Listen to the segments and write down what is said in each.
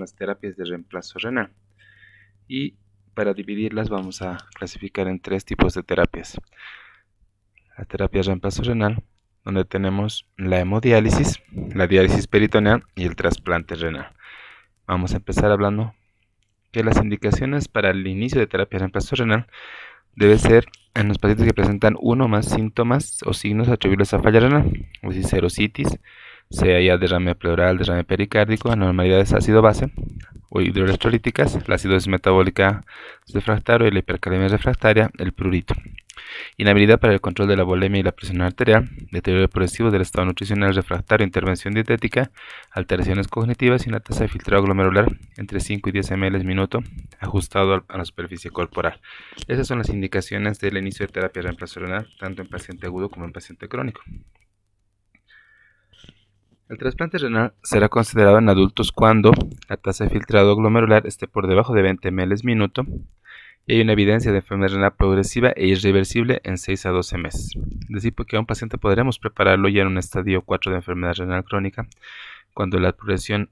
las terapias de reemplazo renal. Y para dividirlas vamos a clasificar en 3 tipos de terapias. La terapia de reemplazo renal, donde tenemos la hemodiálisis, la diálisis peritoneal y el trasplante renal. Vamos a empezar hablando que las indicaciones para el inicio de terapia de reemplazo renal debe ser en los pacientes que presentan uno o más síntomas o signos atribuibles a falla renal, es decir, serositis, sea ya derrame pleural, derrame pericárdico, anormalidades ácido-base o hidroelectrolíticas, la acidosis metabólica refractaria y la hipercalemia refractaria, el prurito. Inhabilidad para el control de la volemia y la presión arterial, deterioro progresivo del estado nutricional refractario, intervención dietética, alteraciones cognitivas y una tasa de filtrado glomerular entre 5 y 10 ml minuto, ajustado a la superficie corporal. Esas son las indicaciones del inicio de terapia de reemplazo renal, tanto en paciente agudo como en paciente crónico. El trasplante renal será considerado en adultos cuando la tasa de filtrado glomerular esté por debajo de 20 ml minuto y hay una evidencia de enfermedad renal progresiva e irreversible en 6 a 12 meses. Es decir, porque a un paciente podremos prepararlo ya en un estadio 4 de enfermedad renal crónica, cuando la progresión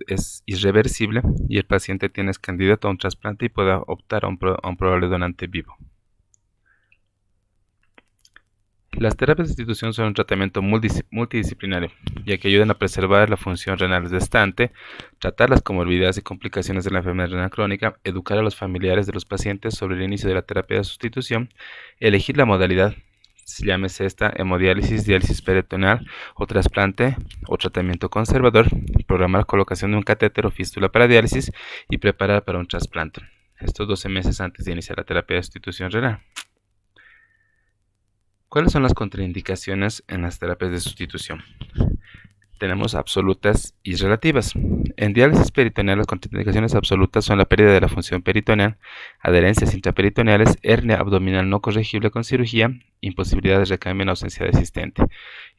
es irreversible y el paciente tiene candidato a un trasplante y pueda optar a un probable donante vivo. Las terapias de sustitución son un tratamiento multidisciplinario, ya que ayudan a preservar la función renal restante, tratar las comorbilidades y complicaciones de la enfermedad renal crónica, educar a los familiares de los pacientes sobre el inicio de la terapia de sustitución, elegir la modalidad, llámese esta hemodiálisis, diálisis peritoneal o trasplante o tratamiento conservador, programar colocación de un catéter o fístula para diálisis y preparar para un trasplante. Estos 12 meses antes de iniciar la terapia de sustitución renal. ¿Cuáles son las contraindicaciones en las terapias de sustitución? Tenemos absolutas y relativas. En diálisis peritoneal, las contraindicaciones absolutas son la pérdida de la función peritoneal, adherencias intraperitoneales, hernia abdominal no corregible con cirugía, imposibilidad de recambio en ausencia de asistente.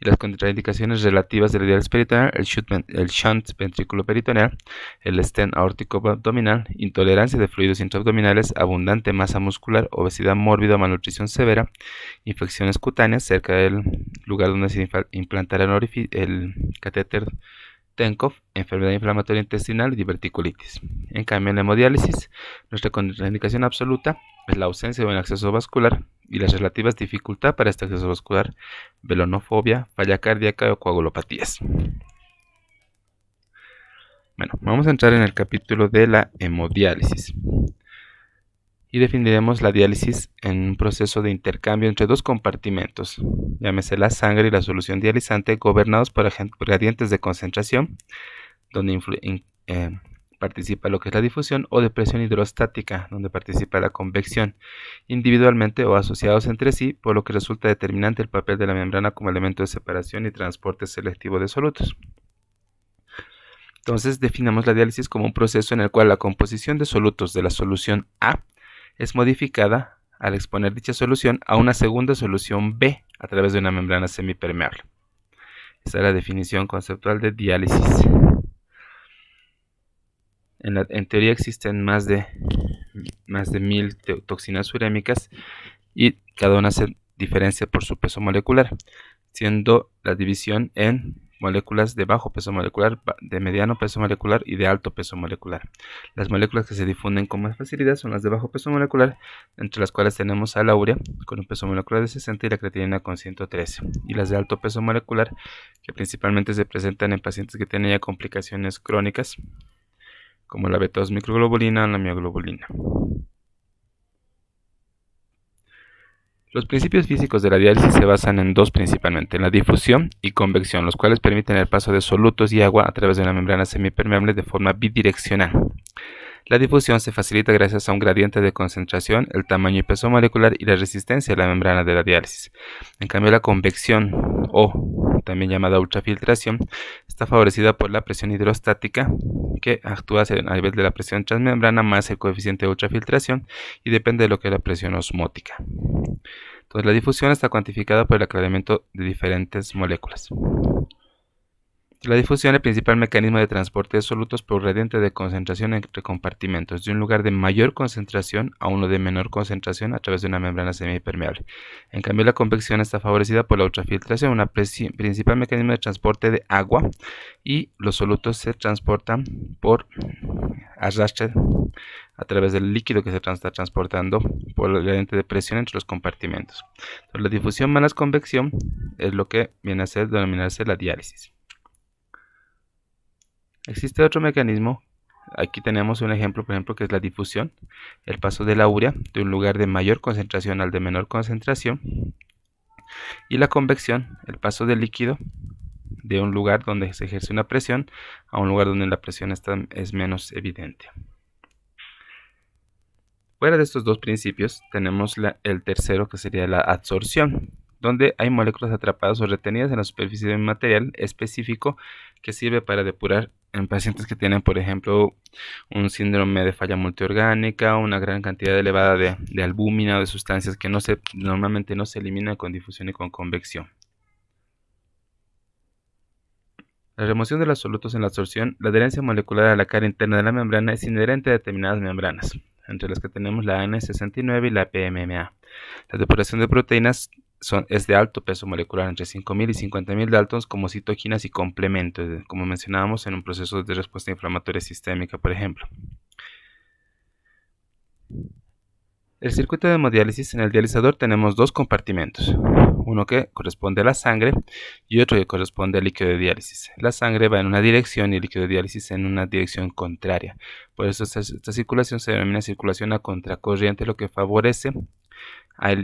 Y las contraindicaciones relativas de la diálisis peritoneal, el shunt ventriculoperitoneal, el stent aórtico abdominal, intolerancia de fluidos intraabdominales, abundante masa muscular, obesidad mórbida, malnutrición severa, infecciones cutáneas cerca del lugar donde se implantará el catéter TENCOV, enfermedad inflamatoria intestinal y diverticulitis. En cambio, en la hemodiálisis, nuestra contraindicación absoluta es la ausencia de un acceso vascular y las relativas dificultad para este acceso vascular, velonofobia, falla cardíaca o coagulopatías. Bueno, vamos a entrar en el capítulo de la hemodiálisis y definiremos la diálisis en un proceso de intercambio entre dos compartimentos, llámese la sangre y la solución dializante, gobernados por gradientes de concentración, donde participa lo que es la difusión, o de presión hidrostática, donde participa la convección, individualmente o asociados entre sí, por lo que resulta determinante el papel de la membrana como elemento de separación y transporte selectivo de solutos. Entonces definamos la diálisis como un proceso en el cual la composición de solutos de la solución A es modificada al exponer dicha solución a una segunda solución B a través de una membrana semipermeable. Esa es la definición conceptual de diálisis. En teoría existen más de 1000 toxinas urémicas y cada una se diferencia por su peso molecular, siendo la división en moléculas de bajo peso molecular, de mediano peso molecular y de alto peso molecular. Las moléculas que se difunden con más facilidad son las de bajo peso molecular, entre las cuales tenemos a la urea con un peso molecular de 60 y la creatinina con 113, y las de alto peso molecular, que principalmente se presentan en pacientes que tienen ya complicaciones crónicas, como la beta-2 microglobulina o la mioglobulina. Los principios físicos de la diálisis se basan en dos principalmente, en la difusión y convección, los cuales permiten el paso de solutos y agua a través de una membrana semipermeable de forma bidireccional. La difusión se facilita gracias a un gradiente de concentración, el tamaño y peso molecular y la resistencia a la membrana de la diálisis. En cambio, la convección, o también llamada ultrafiltración, está favorecida por la presión hidrostática, que actúa a nivel de la presión transmembrana más el coeficiente de ultrafiltración y depende de lo que es la presión osmótica. Entonces, la difusión está cuantificada por el aclaramiento de diferentes moléculas. La difusión es el principal mecanismo de transporte de solutos por gradiente de concentración entre compartimentos, de un lugar de mayor concentración a uno de menor concentración a través de una membrana semipermeable. En cambio, la convección está favorecida por la ultrafiltración, un principal mecanismo de transporte de agua, y los solutos se transportan por arrastre a través del líquido que se está transportando por el gradiente de presión entre los compartimentos. Entonces, la difusión más la convección es lo que viene a ser denominarse la diálisis. Existe otro mecanismo. Aquí tenemos un ejemplo, por ejemplo, que es la difusión, el paso de la urea de un lugar de mayor concentración al de menor concentración, y la convección, el paso del líquido de un lugar donde se ejerce una presión a un lugar donde la presión es menos evidente. Fuera de estos dos principios, tenemos el tercero, que sería la adsorción, donde hay moléculas atrapadas o retenidas en la superficie de un material específico que sirve para depurar en pacientes que tienen, por ejemplo, un síndrome de falla multiorgánica, una gran cantidad elevada de albúmina o de sustancias que normalmente no se eliminan con difusión y con convección. La remoción de los solutos en la adsorción, la adherencia molecular a la cara interna de la membrana es inherente a determinadas membranas, entre las que tenemos la AN69 y la PMMA. La depuración de proteínas es de alto peso molecular, entre 5.000 y 50.000 daltons, como citoquinas y complementos, como mencionábamos en un proceso de respuesta inflamatoria sistémica, por ejemplo. El circuito de hemodiálisis: en el dializador tenemos dos compartimentos, uno que corresponde a la sangre y otro que corresponde al líquido de diálisis. La sangre va en una dirección y el líquido de diálisis en una dirección contraria. Por eso esta circulación se denomina circulación a contracorriente, lo que favorece a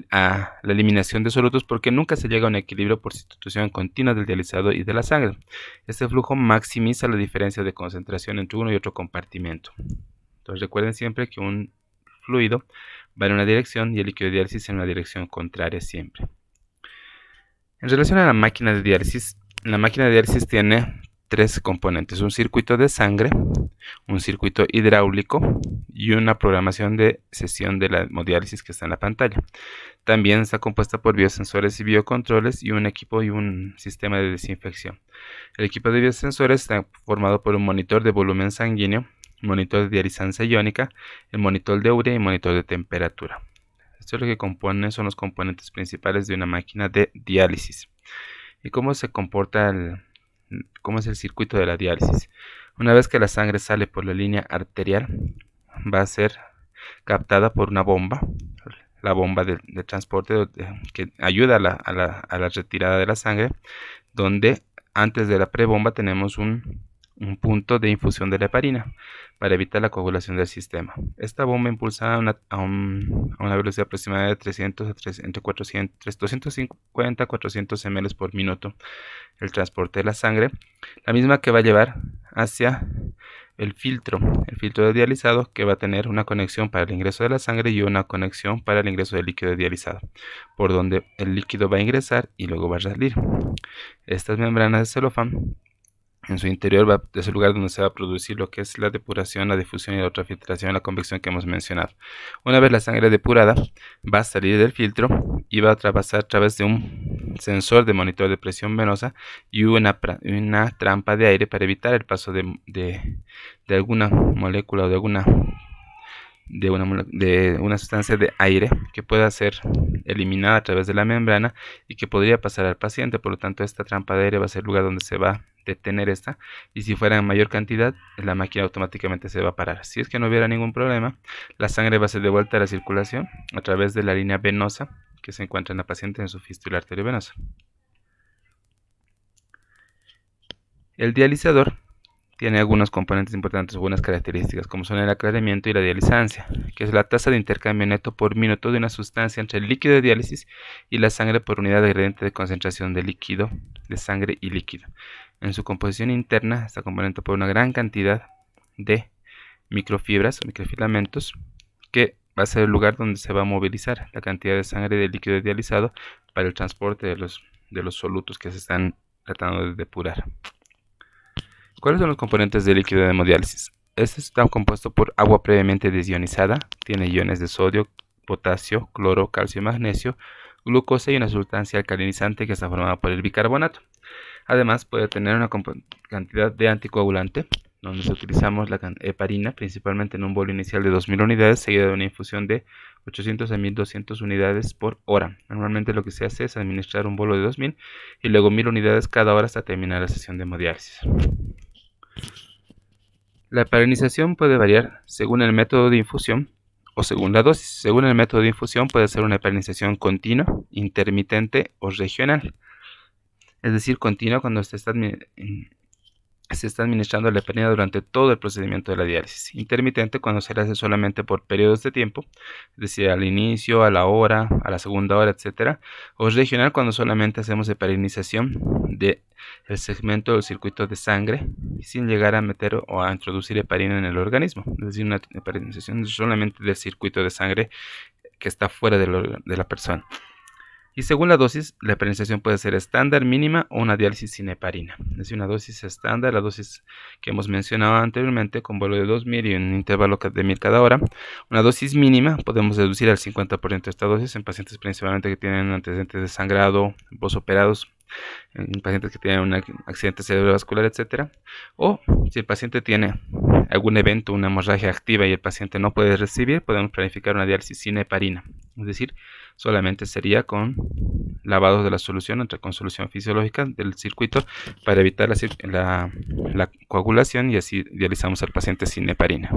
la eliminación de solutos, porque nunca se llega a un equilibrio por sustitución continua del dializado y de la sangre. Este flujo maximiza la diferencia de concentración entre uno y otro compartimento. Entonces recuerden siempre que un fluido va en una dirección y el líquido de diálisis en una dirección contraria siempre. En relación a la máquina de diálisis, la máquina de diálisis tiene tres componentes: un circuito de sangre, un circuito hidráulico y una programación de sesión de la hemodiálisis que está en la pantalla. También está compuesta por biosensores y biocontroles y un equipo y un sistema de desinfección. El equipo de biosensores está formado por un monitor de volumen sanguíneo, monitor de dializancia iónica, el monitor de urea y monitor de temperatura. Esto es lo que son los componentes principales de una máquina de diálisis. ¿Y cómo se comporta cómo es el circuito de la diálisis? Una vez que la sangre sale por la línea arterial, va a ser captada por una bomba, la bomba de transporte, que ayuda a la retirada de la sangre, donde antes de la prebomba tenemos un punto de infusión de la heparina para evitar la coagulación del sistema. Esta bomba impulsa a una velocidad aproximada de 250 a 400 ml por minuto el transporte de la sangre, la misma que va a llevar hacia el filtro de dializado, que va a tener una conexión para el ingreso de la sangre y una conexión para el ingreso del líquido de dializado, por donde el líquido va a ingresar y luego va a salir. Estas membranas de celofán, en su interior es el lugar donde se va a producir lo que es la depuración, la difusión y la ultrafiltración, la convección que hemos mencionado. Una vez la sangre depurada, va a salir del filtro y va a pasar a través de un sensor de monitor de presión venosa y una trampa de aire para evitar el paso de alguna molécula o de una sustancia de aire que pueda ser eliminada a través de la membrana y que podría pasar al paciente. Por lo tanto, esta trampa de aire va a ser el lugar donde se va a detener esta, y si fuera en mayor cantidad, la máquina automáticamente se va a parar. Si es que no hubiera ningún problema, la sangre va a ser devuelta a la circulación a través de la línea venosa que se encuentra en la paciente en su fístula arteriovenosa. El dializador tiene algunos componentes importantes, algunas características, como son el aclaramiento y la dializancia, que es la tasa de intercambio neto por minuto de una sustancia entre el líquido de diálisis y la sangre por unidad de gradiente de concentración de líquido, de sangre y líquido. En su composición interna está compuesta por una gran cantidad de microfibras o microfilamentos, que va a ser el lugar donde se va a movilizar la cantidad de sangre del líquido dializado para el transporte de los solutos que se están tratando de depurar. ¿Cuáles son los componentes del líquido de hemodiálisis? Este está compuesto por agua previamente desionizada, tiene iones de sodio, potasio, cloro, calcio y magnesio, glucosa y una sustancia alcalinizante que está formada por el bicarbonato. Además, puede tener una cantidad de anticoagulante, donde utilizamos la heparina, principalmente en un bolo inicial de 2000 unidades, seguida de una infusión de 800 a 1200 unidades por hora. Normalmente lo que se hace es administrar un bolo de 2000 y luego 1000 unidades cada hora hasta terminar la sesión de hemodiálisis. La heparinización puede variar según el método de infusión o según la dosis. Según el método de infusión puede ser una heparinización continua, intermitente o regional. Es decir, continua cuando se está administrando la heparina durante todo el procedimiento de la diálisis. Intermitente cuando se le hace solamente por periodos de tiempo, es decir, al inicio, a la hora, a la segunda hora, etc. O regional cuando solamente hacemos heparinización del segmento del circuito de sangre sin llegar a meter o a introducir heparina en el organismo. Es decir, una heparinización solamente del circuito de sangre que está fuera de la persona. Y según la dosis, la heparinización puede ser estándar, mínima o una diálisis sin heparina. Es decir, una dosis estándar, la dosis que hemos mencionado anteriormente, con bolo de 2000 y un intervalo de 1000 cada hora. Una dosis mínima, podemos reducir al 50% esta dosis en pacientes principalmente que tienen antecedentes de sangrado, posoperados, en pacientes que tienen un accidente cerebrovascular, etc. O si el paciente tiene algún evento, una hemorragia activa y el paciente no puede recibir, podemos planificar una diálisis sin heparina. Es decir, solamente sería con lavado de la solución, con solución fisiológica del circuito para evitar la coagulación, y así dializamos al paciente sin heparina.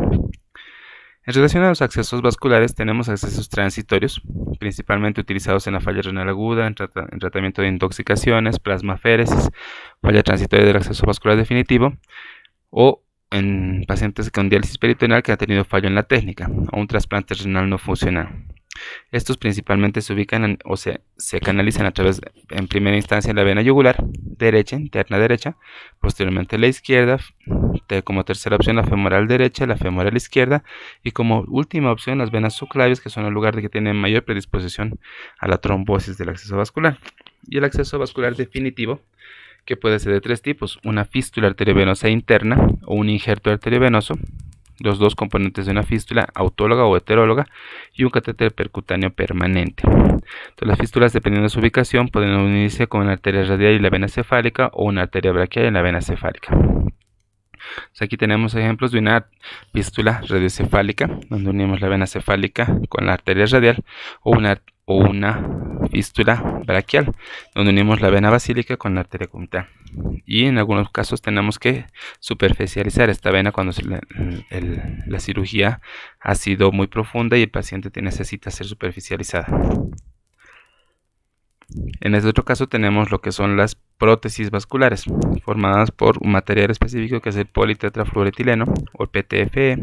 En relación a los accesos vasculares, tenemos accesos transitorios, principalmente utilizados en la falla renal aguda, en tratamiento de intoxicaciones, plasmaféresis, falla transitoria del acceso vascular definitivo, o en pacientes con diálisis peritoneal que han tenido fallo en la técnica, o un trasplante renal no funcional. Estos principalmente se ubican se canalizan a través, en primera instancia, en la vena yugular derecha, interna derecha, posteriormente la izquierda, como tercera opción la femoral derecha, la femoral izquierda, y como última opción las venas subclavias, que son el lugar de que tienen mayor predisposición a la trombosis del acceso vascular. Y el acceso vascular definitivo, que puede ser de tres tipos: una fístula arteriovenosa interna o un injerto arteriovenoso, los dos componentes de una fístula, autóloga o heteróloga, y un catéter percutáneo permanente. Entonces, las fístulas, dependiendo de su ubicación, pueden unirse con una arteria radial y la vena cefálica, o una arteria braquial y la vena cefálica. Entonces, aquí tenemos ejemplos de una fístula radiocefálica, donde unimos la vena cefálica con la arteria radial, o una fístula braquial, donde unimos la vena basílica con la arteria cubital. Y en algunos casos tenemos que superficializar esta vena cuando la cirugía ha sido muy profunda y el paciente necesita ser superficializada. En este otro caso tenemos lo que son las prótesis vasculares, formadas por un material específico que es el politetrafluoretileno o el PTFE,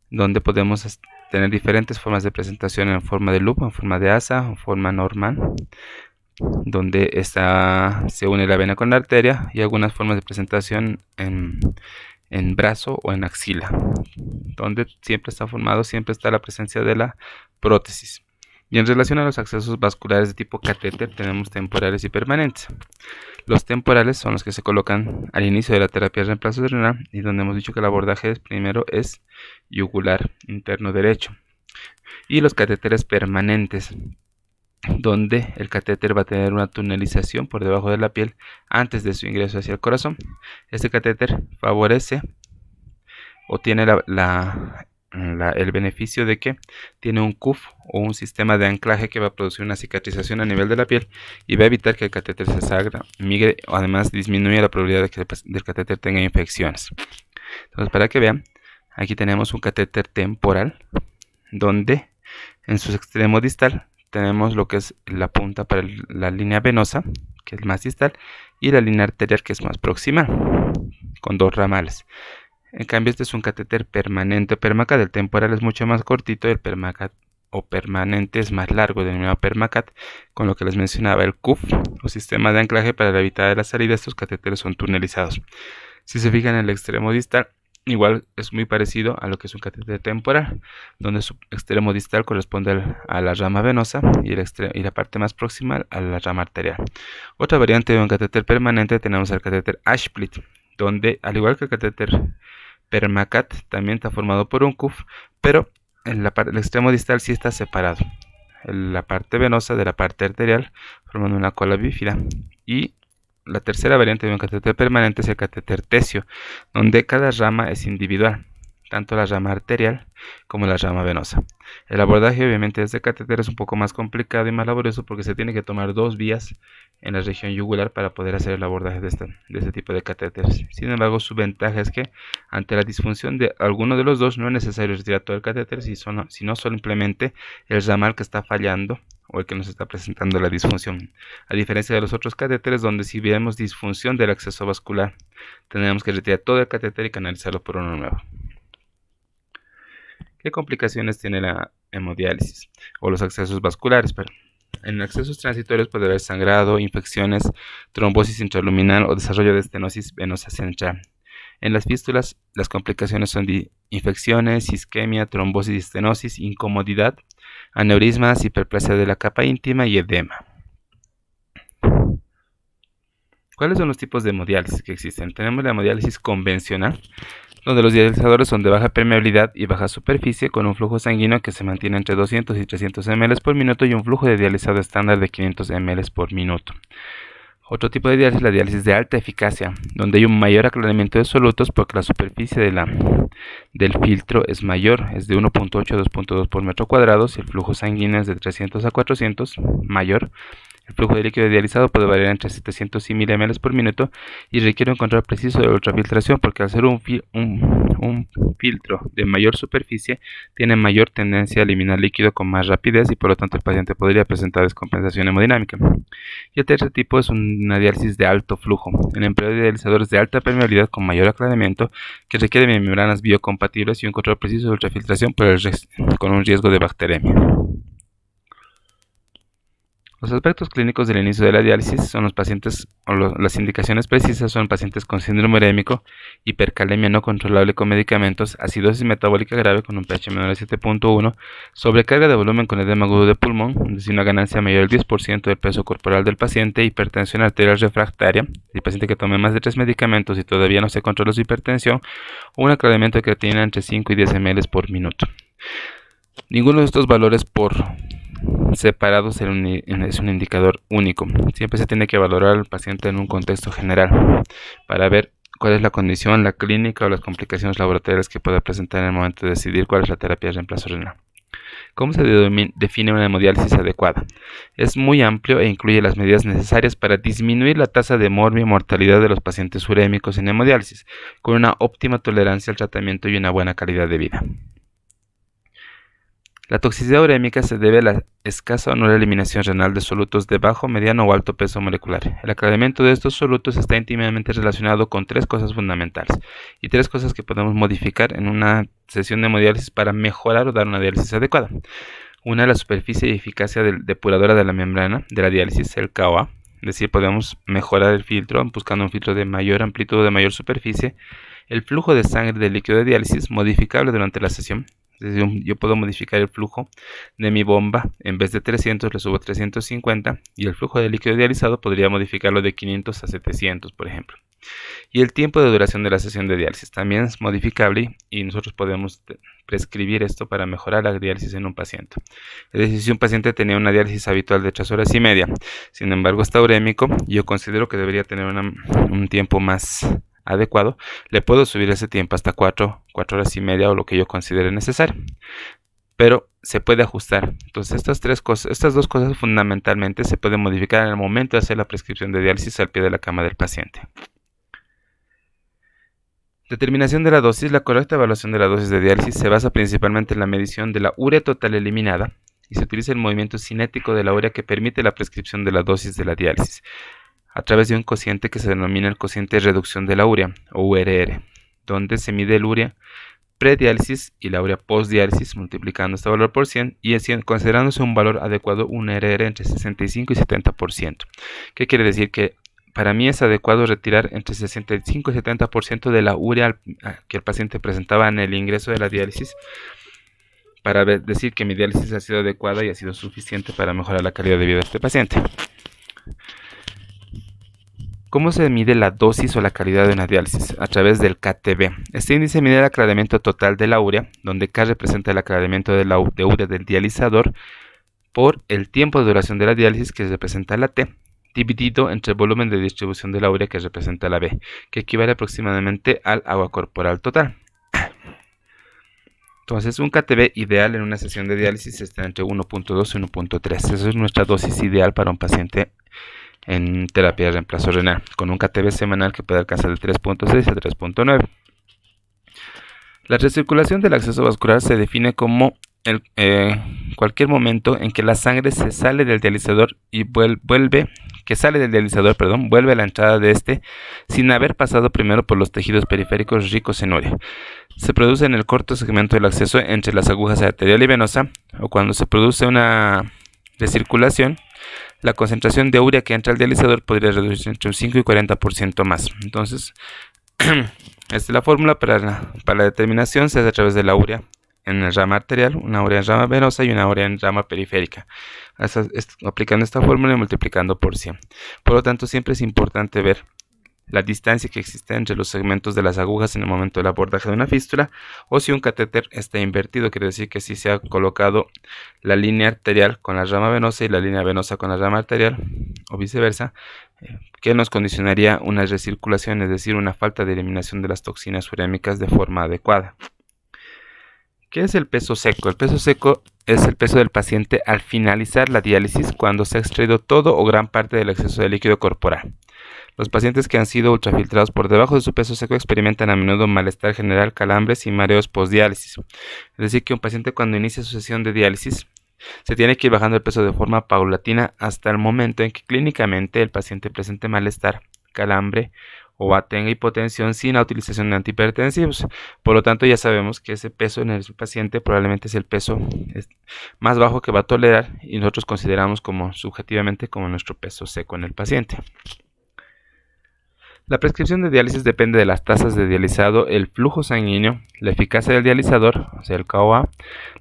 donde podemos tener diferentes formas de presentación: en forma de loop, en forma de asa, en forma normal, donde se une la vena con la arteria, y algunas formas de presentación en brazo o en axila, donde siempre está la presencia de la prótesis. Y en relación a los accesos vasculares de tipo catéter, tenemos temporales y permanentes. Los temporales son los que se colocan al inicio de la terapia de reemplazo renal, y donde hemos dicho que el abordaje primero es yugular interno derecho. Y los catéteres permanentes, donde el catéter va a tener una tunelización por debajo de la piel antes de su ingreso hacia el corazón. Este catéter favorece o tiene el beneficio de que tiene un cuff o un sistema de anclaje que va a producir una cicatrización a nivel de la piel y va a evitar que el catéter se salga, migre, o además disminuye la probabilidad de que el catéter tenga infecciones. Entonces, para que vean, aquí tenemos un catéter temporal, donde en su extremo distal tenemos lo que es la punta para la línea venosa, que es más distal, y la línea arterial, que es más proximal, con dos ramales. En cambio, este es un catéter permanente o permacat. El temporal es mucho más cortito y el permacat o permanente es más largo, denominado permacat, con lo que les mencionaba, el cuff o sistema de anclaje para evitar la salida. Estos catéteres son tunelizados. Si se fijan en el extremo distal, igual es muy parecido a lo que es un catéter temporal, donde su extremo distal corresponde a la rama venosa y la parte más próxima a la rama arterial. Otra variante de un catéter permanente tenemos el catéter Ashplit, donde, al igual que el catéter permacat, también está formado por un cuff, pero el extremo distal sí está separado, la parte venosa de la parte arterial, formando una cola bífida, y La tercera variante de un catéter permanente es el catéter tesio, donde cada rama es individual, tanto la rama arterial como la rama venosa. El abordaje obviamente de este catéter es un poco más complicado y más laborioso porque se tiene que tomar 2 vías en la región yugular para poder hacer el abordaje de este tipo de catéteres. Sin embargo, su ventaja es que ante la disfunción de alguno de los dos no es necesario retirar todo el catéter, sino simplemente el ramal que está fallando o el que nos está presentando la disfunción. A diferencia de los otros catéteres donde si vemos disfunción del acceso vascular, tenemos que retirar todo el catéter y canalizarlo por uno nuevo. ¿Qué complicaciones tiene la hemodiálisis o los accesos vasculares? En accesos transitorios puede haber sangrado, infecciones, trombosis intraluminal o desarrollo de estenosis venosa central. En las fístulas, las complicaciones son de infecciones, isquemia, trombosis y estenosis, incomodidad, aneurismas, hiperplasia de la capa íntima y edema. ¿Cuáles son los tipos de hemodiálisis que existen? Tenemos la hemodiálisis convencional, donde los dializadores son de baja permeabilidad y baja superficie, con un flujo sanguíneo que se mantiene entre 200 y 300 ml por minuto y un flujo de dializado estándar de 500 ml por minuto. Otro tipo de diálisis es la diálisis de alta eficacia, donde hay un mayor aclaramiento de solutos porque la superficie del filtro es mayor, es de 1.8 a 2.2 por metro cuadrado, si el flujo sanguíneo es de 300 a 400, mayor. El flujo de líquido dializado puede variar entre 700 y 1000 ml por minuto y requiere un control preciso de ultrafiltración porque al ser un filtro de mayor superficie tiene mayor tendencia a eliminar líquido con más rapidez y por lo tanto el paciente podría presentar descompensación hemodinámica. Y el tercer tipo es una diálisis de alto flujo, el empleo de dializadores de alta permeabilidad con mayor aclaramiento que requiere membranas biocompatibles y un control preciso de ultrafiltración con un riesgo de bacteremia. Los aspectos clínicos del inicio de la diálisis son los pacientes, las indicaciones precisas son pacientes con síndrome urémico, hipercalemia no controlable con medicamentos, acidosis metabólica grave con un pH menor a 7.1, sobrecarga de volumen con edema agudo de pulmón, es decir, una ganancia mayor del 10% del peso corporal del paciente, hipertensión arterial refractaria, el paciente que tome más de 3 medicamentos y todavía no se controla su hipertensión, o un aclaramiento de creatinina entre 5 y 10 ml por minuto. Ninguno de estos valores por separados es un indicador único. Siempre se tiene que valorar al paciente en un contexto general para ver cuál es la condición, la clínica o las complicaciones laboratoriales que pueda presentar en el momento de decidir cuál es la terapia de reemplazo renal. ¿Cómo se define una hemodiálisis adecuada? Es muy amplio e incluye las medidas necesarias para disminuir la tasa de morbia y mortalidad de los pacientes urémicos en hemodiálisis, con una óptima tolerancia al tratamiento y una buena calidad de vida. La toxicidad urémica se debe a la escasa o nula eliminación renal de solutos de bajo, mediano o alto peso molecular. El aclaramiento de estos solutos está íntimamente relacionado con 3 cosas fundamentales y 3 cosas que podemos modificar en una sesión de hemodiálisis para mejorar o dar una diálisis adecuada. Una, la superficie y eficacia depuradora de la membrana de la diálisis, el KOA, es decir, podemos mejorar el filtro buscando un filtro de mayor amplitud, de mayor superficie. El flujo de sangre del líquido de diálisis, modificable durante la sesión. Es decir, yo puedo modificar el flujo de mi bomba, en vez de 300 le subo 350 y el flujo de líquido dializado podría modificarlo de 500 a 700, por ejemplo. Y el tiempo de duración de la sesión de diálisis también es modificable y nosotros podemos prescribir esto para mejorar la diálisis en un paciente. Es decir, si un paciente tenía una diálisis habitual de 3 horas y media, sin embargo está urémico, yo considero que debería tener un tiempo más adecuado, le puedo subir ese tiempo hasta 4 horas y media o lo que yo considere necesario, pero se puede ajustar. Entonces estas 2 cosas fundamentalmente se pueden modificar en el momento de hacer la prescripción de diálisis al pie de la cama del paciente. Determinación de la dosis. La correcta evaluación de la dosis de diálisis se basa principalmente en la medición de la urea total eliminada y se utiliza el movimiento cinético de la urea que permite la prescripción de la dosis de la diálisis a través de un cociente que se denomina el cociente de reducción de la urea, o URR, donde se mide el urea prediálisis y la urea postdiálisis multiplicando este valor por 100 y considerándose un valor adecuado un URR entre 65 y 70%. ¿Qué quiere decir? Que para mí es adecuado retirar entre 65 y 70% de la urea que el paciente presentaba en el ingreso de la diálisis para decir que mi diálisis ha sido adecuada y ha sido suficiente para mejorar la calidad de vida de este paciente. ¿Cómo se mide la dosis o la calidad de una diálisis? A través del KTB. Este índice mide el aclaramiento total de la urea, donde K representa el aclaramiento de urea del dializador por el tiempo de duración de la diálisis, que representa la T, dividido entre el volumen de distribución de la urea que representa la B, que equivale aproximadamente al agua corporal total. Entonces, un KTB ideal en una sesión de diálisis está entre 1.2 y 1.3. Esa es nuestra dosis ideal para un paciente en terapia de reemplazo renal, con un KTB semanal que puede alcanzar de 3.6 a 3.9. La recirculación del acceso vascular se define como cualquier momento en que la sangre se sale del dializador y vuelve a la entrada de este sin haber pasado primero por los tejidos periféricos ricos en urea. Se produce en el corto segmento del acceso entre las agujas arterial y venosa, o cuando se produce una recirculación, la concentración de urea que entra al dializador podría reducirse entre un 5 y 40% más. Entonces, esta es la fórmula para la determinación. Se hace a través de la urea en el rama arterial, una urea en rama venosa y una urea en rama periférica. Aplicando esta fórmula y multiplicando por 100. Por lo tanto, siempre es importante ver la distancia que existe entre los segmentos de las agujas en el momento del abordaje de una fístula, o si un catéter está invertido, quiere decir que si se ha colocado la línea arterial con la rama venosa y la línea venosa con la rama arterial, o viceversa, que nos condicionaría una recirculación, es decir, una falta de eliminación de las toxinas urémicas de forma adecuada. ¿Qué es el peso seco? El peso seco es el peso del paciente al finalizar la diálisis, cuando se ha extraído todo o gran parte del exceso de líquido corporal. Los pacientes que han sido ultrafiltrados por debajo de su peso seco experimentan a menudo malestar general, calambres y mareos postdiálisis. Es decir, que un paciente cuando inicia su sesión de diálisis se tiene que ir bajando el peso de forma paulatina hasta el momento en que clínicamente el paciente presente malestar, calambre o tenga hipotensión sin la utilización de antihipertensivos. Por lo tanto, ya sabemos que ese peso en el paciente probablemente es el peso más bajo que va a tolerar, y nosotros consideramos subjetivamente como nuestro peso seco en el paciente. La prescripción de diálisis depende de las tasas de dializado, el flujo sanguíneo, la eficacia del dializador, o sea el KOA,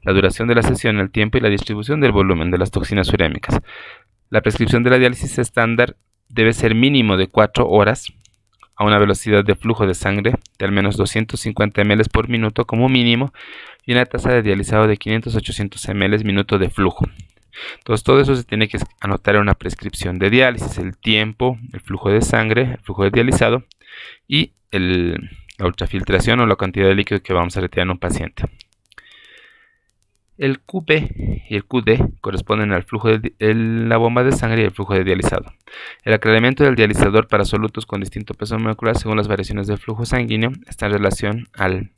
la duración de la sesión, el tiempo y la distribución del volumen de las toxinas urémicas. La prescripción de la diálisis estándar debe ser mínimo de 4 horas a una velocidad de flujo de sangre de al menos 250 ml por minuto como mínimo y una tasa de dializado de 500-800 ml minuto de flujo. Entonces, todo eso se tiene que anotar en una prescripción de diálisis: el tiempo, el flujo de sangre, el flujo de dializado y la ultrafiltración o la cantidad de líquido que vamos a retirar en un paciente. El QP y el QD corresponden al flujo de la bomba de sangre y el flujo de dializado. El aclaramiento del dializador para solutos con distinto peso molecular según las variaciones del flujo sanguíneo está en relación al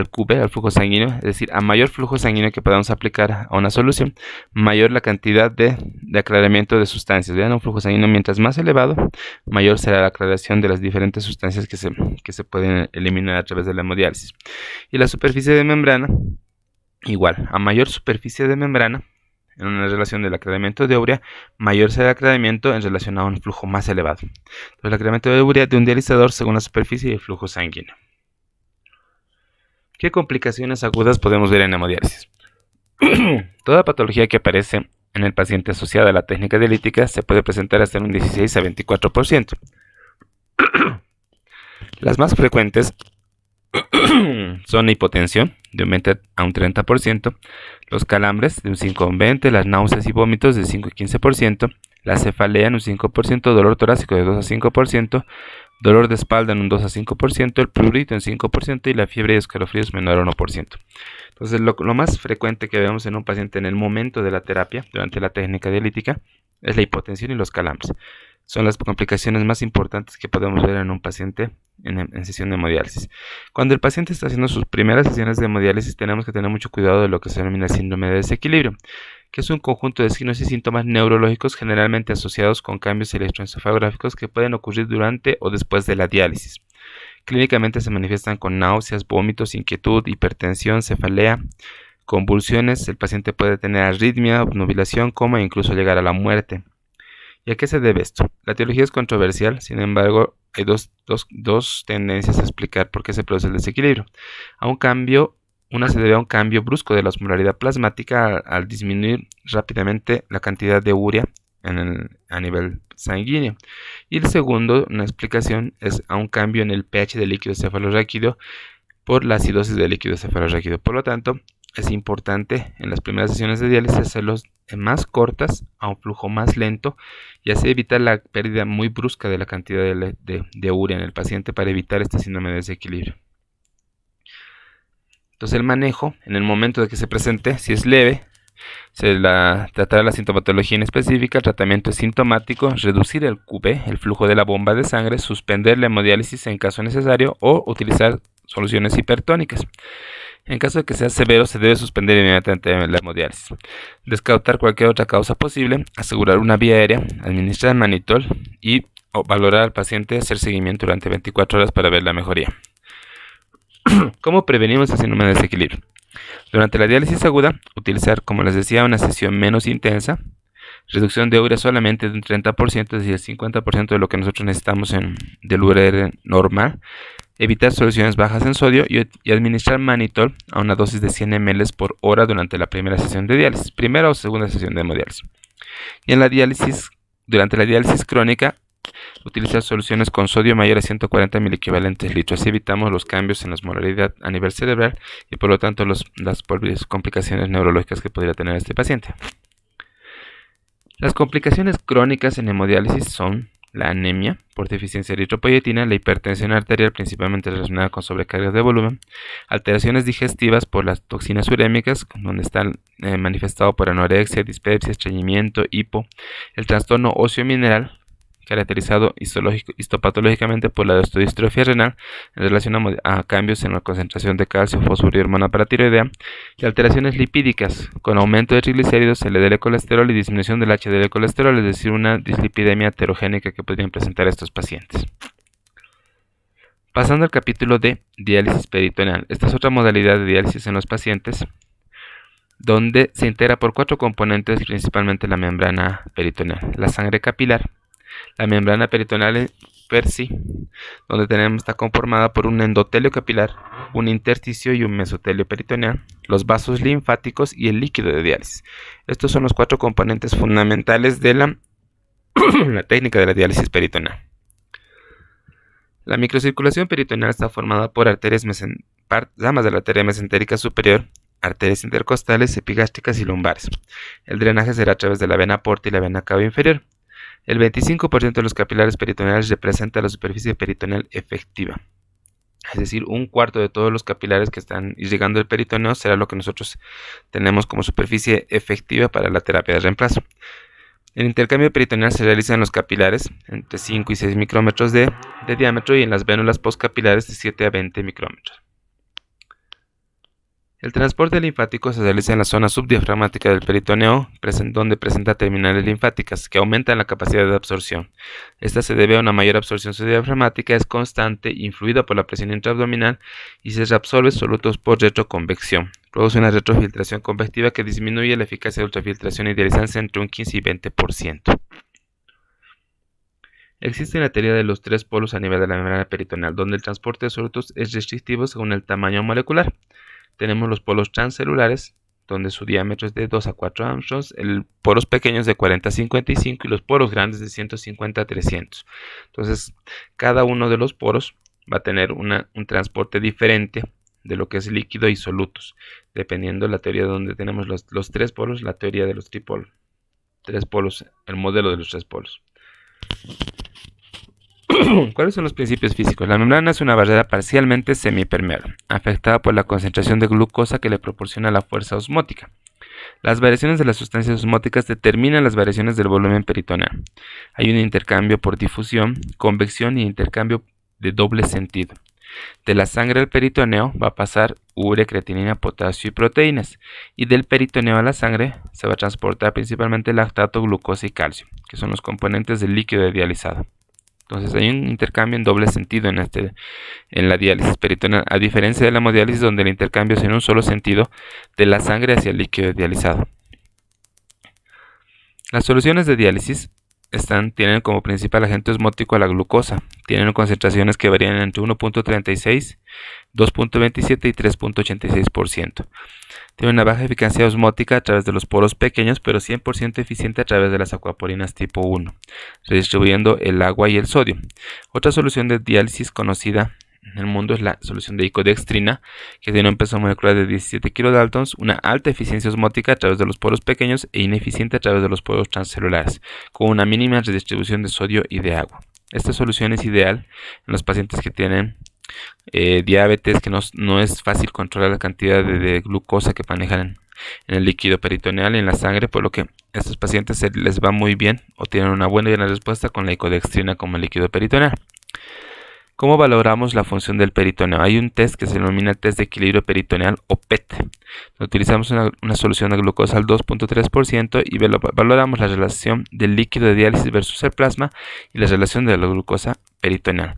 QP, al flujo sanguíneo, es decir, a mayor flujo sanguíneo que podamos aplicar a una solución, mayor la cantidad de aclaramiento de sustancias. Vean, un flujo sanguíneo mientras más elevado, mayor será la aclaración de las diferentes sustancias que se pueden eliminar a través de la hemodiálisis. Y la superficie de membrana, igual, a mayor superficie de membrana, en una relación del aclaramiento de urea, mayor será el aclaramiento en relación a un flujo más elevado. Entonces, el aclaramiento de urea de un dializador según la superficie y el flujo sanguíneo. ¿Qué complicaciones agudas podemos ver en hemodiálisis? Toda patología que aparece en el paciente asociada a la técnica dialítica se puede presentar hasta en un 16 a 24%. Las más frecuentes son la hipotensión, de un 20 a un 30%, los calambres, de un 5 a un 20%, las náuseas y vómitos, de 5 a 15%, la cefalea en un 5%, dolor torácico de 2 a 5%, dolor de espalda en un 2 a 5%, el prurito en 5% y la fiebre y escalofríos menor a 1%. Entonces, lo más frecuente que vemos en un paciente en el momento de la terapia, durante la técnica dialítica, es la hipotensión y los calambres. Son las complicaciones más importantes que podemos ver en un paciente en sesión de hemodiálisis. Cuando el paciente está haciendo sus primeras sesiones de hemodiálisis, tenemos que tener mucho cuidado de lo que se denomina síndrome de desequilibrio, que es un conjunto de signos y síntomas neurológicos generalmente asociados con cambios electroencefalográficos que pueden ocurrir durante o después de la diálisis. Clínicamente se manifiestan con náuseas, vómitos, inquietud, hipertensión, cefalea, convulsiones. El paciente puede tener arritmia, obnubilación, coma e incluso llegar a la muerte. ¿Y a qué se debe esto? La etiología es controversial, sin embargo, hay dos tendencias a explicar por qué se produce el desequilibrio. Una se debe a un cambio brusco de la osmolaridad plasmática al disminuir rápidamente la cantidad de urea a nivel sanguíneo. Y el segundo, una explicación, es a un cambio en el pH del líquido cefalorraquídeo por la acidosis del líquido cefalorraquídeo. Por lo tanto, es importante en las primeras sesiones de diálisis hacerlos más cortas a un flujo más lento, y así evitar la pérdida muy brusca de la cantidad de urea en el paciente para evitar este síndrome de desequilibrio. Entonces el manejo, en el momento de que se presente, si es leve, tratará la sintomatología inespecífica. El tratamiento es sintomático, reducir el QB, el flujo de la bomba de sangre, suspender la hemodiálisis en caso necesario o utilizar soluciones hipertónicas. En caso de que sea severo, se debe suspender inmediatamente la hemodiálisis. Descartar cualquier otra causa posible, asegurar una vía aérea, administrar manitol y valorar al paciente, hacer seguimiento durante 24 horas para ver la mejoría. ¿Cómo prevenimos el síndrome de desequilibrio? Durante la diálisis aguda, utilizar, como les decía, una sesión menos intensa, reducción de urea solamente de un 30%, es decir, el 50% de lo que nosotros necesitamos del urea normal, evitar soluciones bajas en sodio y administrar manitol a una dosis de 100 ml por hora durante la primera sesión de diálisis, primera o segunda sesión de hemodiálisis. Y durante la diálisis crónica, utilizar soluciones con sodio mayor a 140 miliequivalentes litros. Así evitamos los cambios en la osmolaridad a nivel cerebral y por lo tanto las posibles complicaciones neurológicas que podría tener este paciente. Las complicaciones crónicas en hemodiálisis son la anemia por deficiencia de eritropoyetina, la hipertensión arterial principalmente relacionada con sobrecargas de volumen, alteraciones digestivas por las toxinas urémicas, donde están manifestado por anorexia, dispepsia, estreñimiento, hipo, el trastorno óseo mineral, caracterizado histopatológicamente por la osteodistrofia renal en relación a cambios en la concentración de calcio, fósforo y hormona paratiroidea, y alteraciones lipídicas con aumento de triglicéridos, LDL colesterol y disminución del HDL colesterol, es decir, una dislipidemia heterogénica que podrían presentar estos pacientes. Pasando al capítulo de diálisis peritoneal. Esta es otra modalidad de diálisis en los pacientes, donde se integra por 4 componentes, principalmente la membrana peritoneal, la sangre capilar. La membrana peritoneal per sí, donde está conformada por un endotelio capilar, un intersticio y un mesotelio peritoneal, los vasos linfáticos y el líquido de diálisis. Estos son los 4 componentes fundamentales de la técnica de la diálisis peritoneal. La microcirculación peritoneal está formada por ramas de la arteria mesentérica superior, arterias intercostales, epigástricas y lumbares. El drenaje será a través de la vena porta y la vena cava inferior. El 25% de los capilares peritoneales representa la superficie peritoneal efectiva. Es decir, un cuarto de todos los capilares que están irrigando el peritoneo será lo que nosotros tenemos como superficie efectiva para la terapia de reemplazo. El intercambio peritoneal se realiza en los capilares entre 5 y 6 micrómetros de diámetro y en las vénulas postcapilares de 7 a 20 micrómetros. El transporte linfático se realiza en la zona subdiafragmática del peritoneo, donde presenta terminales linfáticas que aumentan la capacidad de absorción. Esta se debe a una mayor absorción subdiafragmática, es constante, influida por la presión intraabdominal y se reabsorbe solutos por retroconvección. Produce una retrofiltración convectiva que disminuye la eficacia de ultrafiltración y dializancia entre un 15 y 20%. Existe la teoría de los 3 polos a nivel de la membrana peritoneal, donde el transporte de solutos es restrictivo según el tamaño molecular. Tenemos los polos transcelulares, donde su diámetro es de 2 a 4 angstroms, poros pequeños de 40 a 55 y los poros grandes de 150 a 300. Entonces, cada uno de los poros va a tener un transporte diferente de lo que es líquido y solutos, dependiendo de la teoría donde tenemos los 3 polos, la teoría de los 3 polos, el modelo de los 3 polos. ¿Cuáles son los principios físicos? La membrana es una barrera parcialmente semipermeable, afectada por la concentración de glucosa que le proporciona la fuerza osmótica. Las variaciones de las sustancias osmóticas determinan las variaciones del volumen peritoneal. Hay un intercambio por difusión, convección y intercambio de doble sentido. De la sangre al peritoneo va a pasar urea, creatinina, potasio y proteínas, y del peritoneo a la sangre se va a transportar principalmente lactato, glucosa y calcio, que son los componentes del líquido dializado. Entonces hay un intercambio en doble sentido en la diálisis peritoneal, a diferencia de la hemodiálisis donde el intercambio es en un solo sentido de la sangre hacia el líquido dializado. Las soluciones de diálisis tienen como principal agente osmótico a la glucosa. Tienen concentraciones que varían entre 1.36, 2.27 y 3.86%. Tiene una baja eficacia osmótica a través de los poros pequeños, pero 100% eficiente a través de las acuaporinas tipo 1, redistribuyendo el agua y el sodio. Otra solución de diálisis conocida en el mundo es la solución de icodextrina, que tiene un peso molecular de 17 kilodaltons, una alta eficiencia osmótica a través de los poros pequeños e ineficiente a través de los poros transcelulares, con una mínima redistribución de sodio y de agua. Esta solución es ideal en los pacientes que tienen diabetes, que no es fácil controlar la cantidad de glucosa que manejan en el líquido peritoneal y en la sangre, por lo que a estos pacientes les va muy bien o tienen una buena respuesta con la icodextrina como líquido peritoneal. ¿Cómo valoramos la función del peritoneo? Hay un test que se denomina el test de equilibrio peritoneal o PET. Utilizamos una solución de glucosa al 2.3% y valoramos la relación del líquido de diálisis versus el plasma y la relación de la glucosa peritoneal,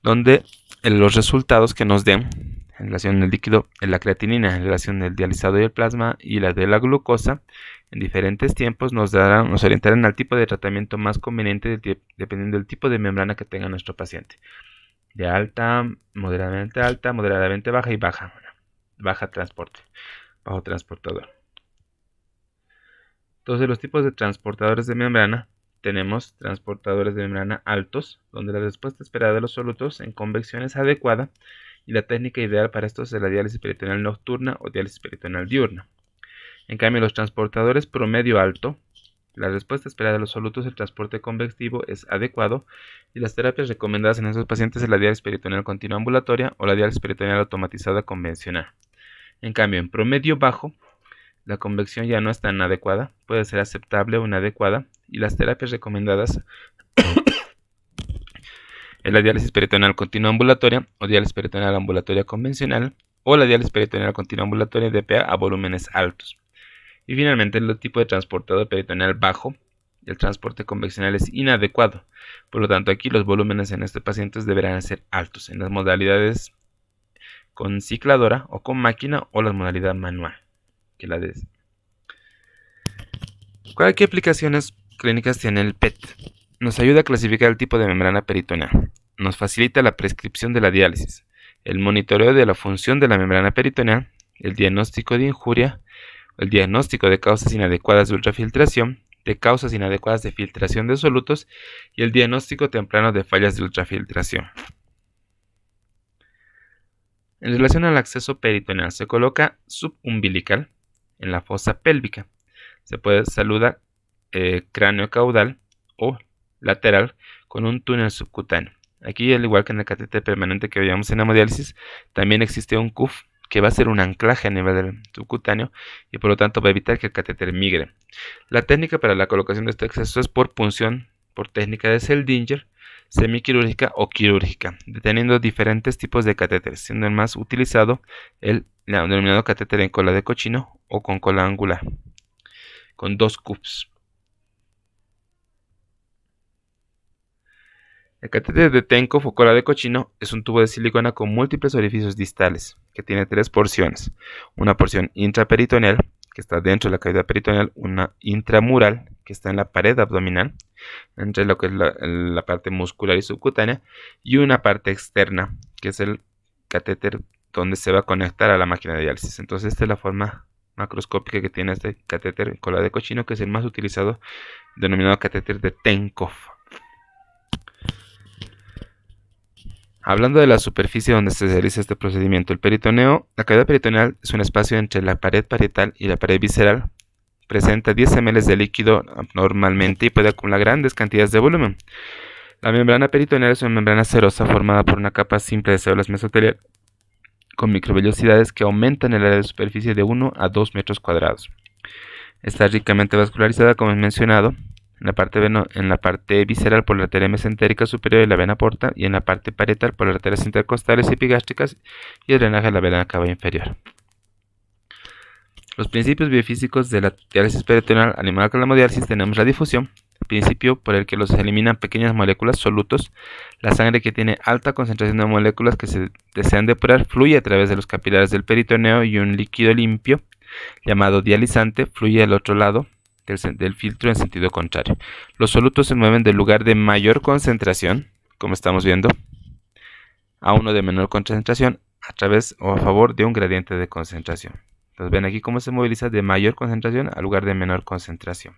donde los resultados que nos den en relación del líquido, en la creatinina, en relación del dializado y el plasma y la de la glucosa, en diferentes tiempos nos orientarán al tipo de tratamiento más conveniente dependiendo del tipo de membrana que tenga nuestro paciente. De alta, moderadamente baja y baja. Bajo transportador. Entonces, los tipos de transportadores de membrana, tenemos transportadores de membrana altos, donde la respuesta esperada de los solutos en convección es adecuada y la técnica ideal para esto es la diálisis peritoneal nocturna o diálisis peritoneal diurna. En cambio, los transportadores promedio alto, la respuesta esperada de los solutos, el transporte convectivo es adecuado y las terapias recomendadas en esos pacientes es la diálisis peritoneal continua ambulatoria o la diálisis peritoneal automatizada convencional. En cambio, en promedio bajo, la convección ya no es tan adecuada, puede ser aceptable o inadecuada y las terapias recomendadas es la diálisis peritoneal continua ambulatoria o diálisis peritoneal ambulatoria convencional o la diálisis peritoneal continua ambulatoria DPA a volúmenes altos. Y finalmente, el tipo de transportador peritoneal bajo, el transporte convencional es inadecuado. Por lo tanto, aquí los volúmenes en estos pacientes deberán ser altos en las modalidades con cicladora o con máquina o la modalidad manual. ¿Qué aplicaciones clínicas tiene el PET? Nos ayuda a clasificar el tipo de membrana peritoneal. Nos facilita la prescripción de la diálisis, el monitoreo de la función de la membrana peritoneal, el diagnóstico de injuria, el diagnóstico de causas inadecuadas de ultrafiltración, de causas inadecuadas de filtración de solutos y el diagnóstico temprano de fallas de ultrafiltración. En relación al acceso peritoneal, se coloca subumbilical en la fosa pélvica. Se puede saludar cráneo caudal o lateral con un túnel subcutáneo. Aquí, al igual que en el catéter permanente que veíamos en hemodiálisis, también existe un CUF que va a ser un anclaje a nivel del subcutáneo y por lo tanto va a evitar que el catéter migre. La técnica para la colocación de este acceso es por punción, por técnica de Seldinger, semiquirúrgica o quirúrgica, deteniendo diferentes tipos de catéteres, siendo el más utilizado el denominado catéter en cola de cochino o con cola angular, con 2 CUFs. El catéter de Tenkov o cola de cochino es un tubo de silicona con múltiples orificios distales, que tiene 3 porciones. Una porción intraperitoneal, que está dentro de la cavidad peritoneal, una intramural, que está en la pared abdominal, entre lo que es la parte muscular y subcutánea, y una parte externa, que es el catéter donde se va a conectar a la máquina de diálisis. Entonces, esta es la forma macroscópica que tiene este catéter en cola de cochino, que es el más utilizado, denominado catéter de Tenkov. Hablando de la superficie donde se realiza este procedimiento, el peritoneo, la cavidad peritoneal es un espacio entre la pared parietal y la pared visceral. Presenta 10 ml de líquido normalmente y puede acumular grandes cantidades de volumen. La membrana peritoneal es una membrana serosa formada por una capa simple de células mesoteliales con microvellosidades que aumentan el área de superficie de 1 a 2 metros cuadrados. Está ricamente vascularizada, como he mencionado, en la parte visceral por la arteria mesentérica superior y la vena porta, y en la parte parietal por las arterias intercostales y epigástricas y el drenaje de la vena cava inferior. Los principios biofísicos de la diálisis peritoneal, al igual que la hemodiálisis, tenemos la difusión, principio por el que los eliminan pequeñas moléculas, solutos. La sangre que tiene alta concentración de moléculas que se desean depurar fluye a través de los capilares del peritoneo y un líquido limpio, llamado dializante, fluye al otro lado del filtro en sentido contrario. Los solutos se mueven del lugar de mayor concentración, como estamos viendo, a uno de menor concentración a través o a favor de un gradiente de concentración. Entonces ven aquí cómo se moviliza de mayor concentración al lugar de menor concentración.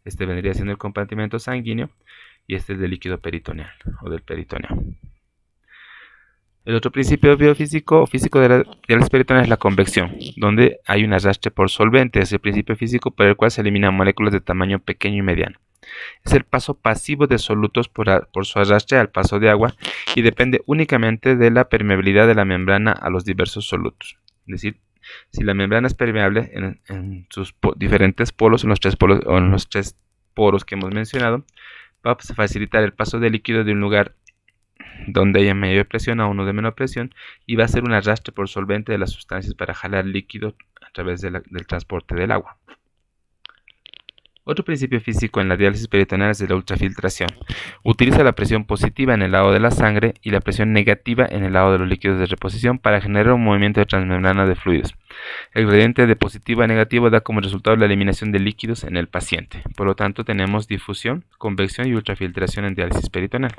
Este vendría siendo el compartimento sanguíneo y este es del líquido peritoneal o del peritoneo. El otro principio biofísico o físico de la diálisis peritoneal es la convección, donde hay un arrastre por solvente. Es el principio físico por el cual se eliminan moléculas de tamaño pequeño y mediano. Es el paso pasivo de solutos por su arrastre al paso de agua y depende únicamente de la permeabilidad de la membrana a los diversos solutos. Es decir, si la membrana es permeable en sus diferentes polos, en los tres poros que hemos mencionado, va a facilitar el paso de líquido de un lugar donde haya mayor presión a uno de menor presión y va a ser un arrastre por solvente de las sustancias para jalar líquido a través del transporte del agua. Otro principio físico en la diálisis peritoneal es la ultrafiltración. Utiliza la presión positiva en el lado de la sangre y la presión negativa en el lado de los líquidos de reposición para generar un movimiento de transmembrana de fluidos. El gradiente de positivo a negativo da como resultado la eliminación de líquidos en el paciente. Por lo tanto, tenemos difusión, convección y ultrafiltración en diálisis peritoneal.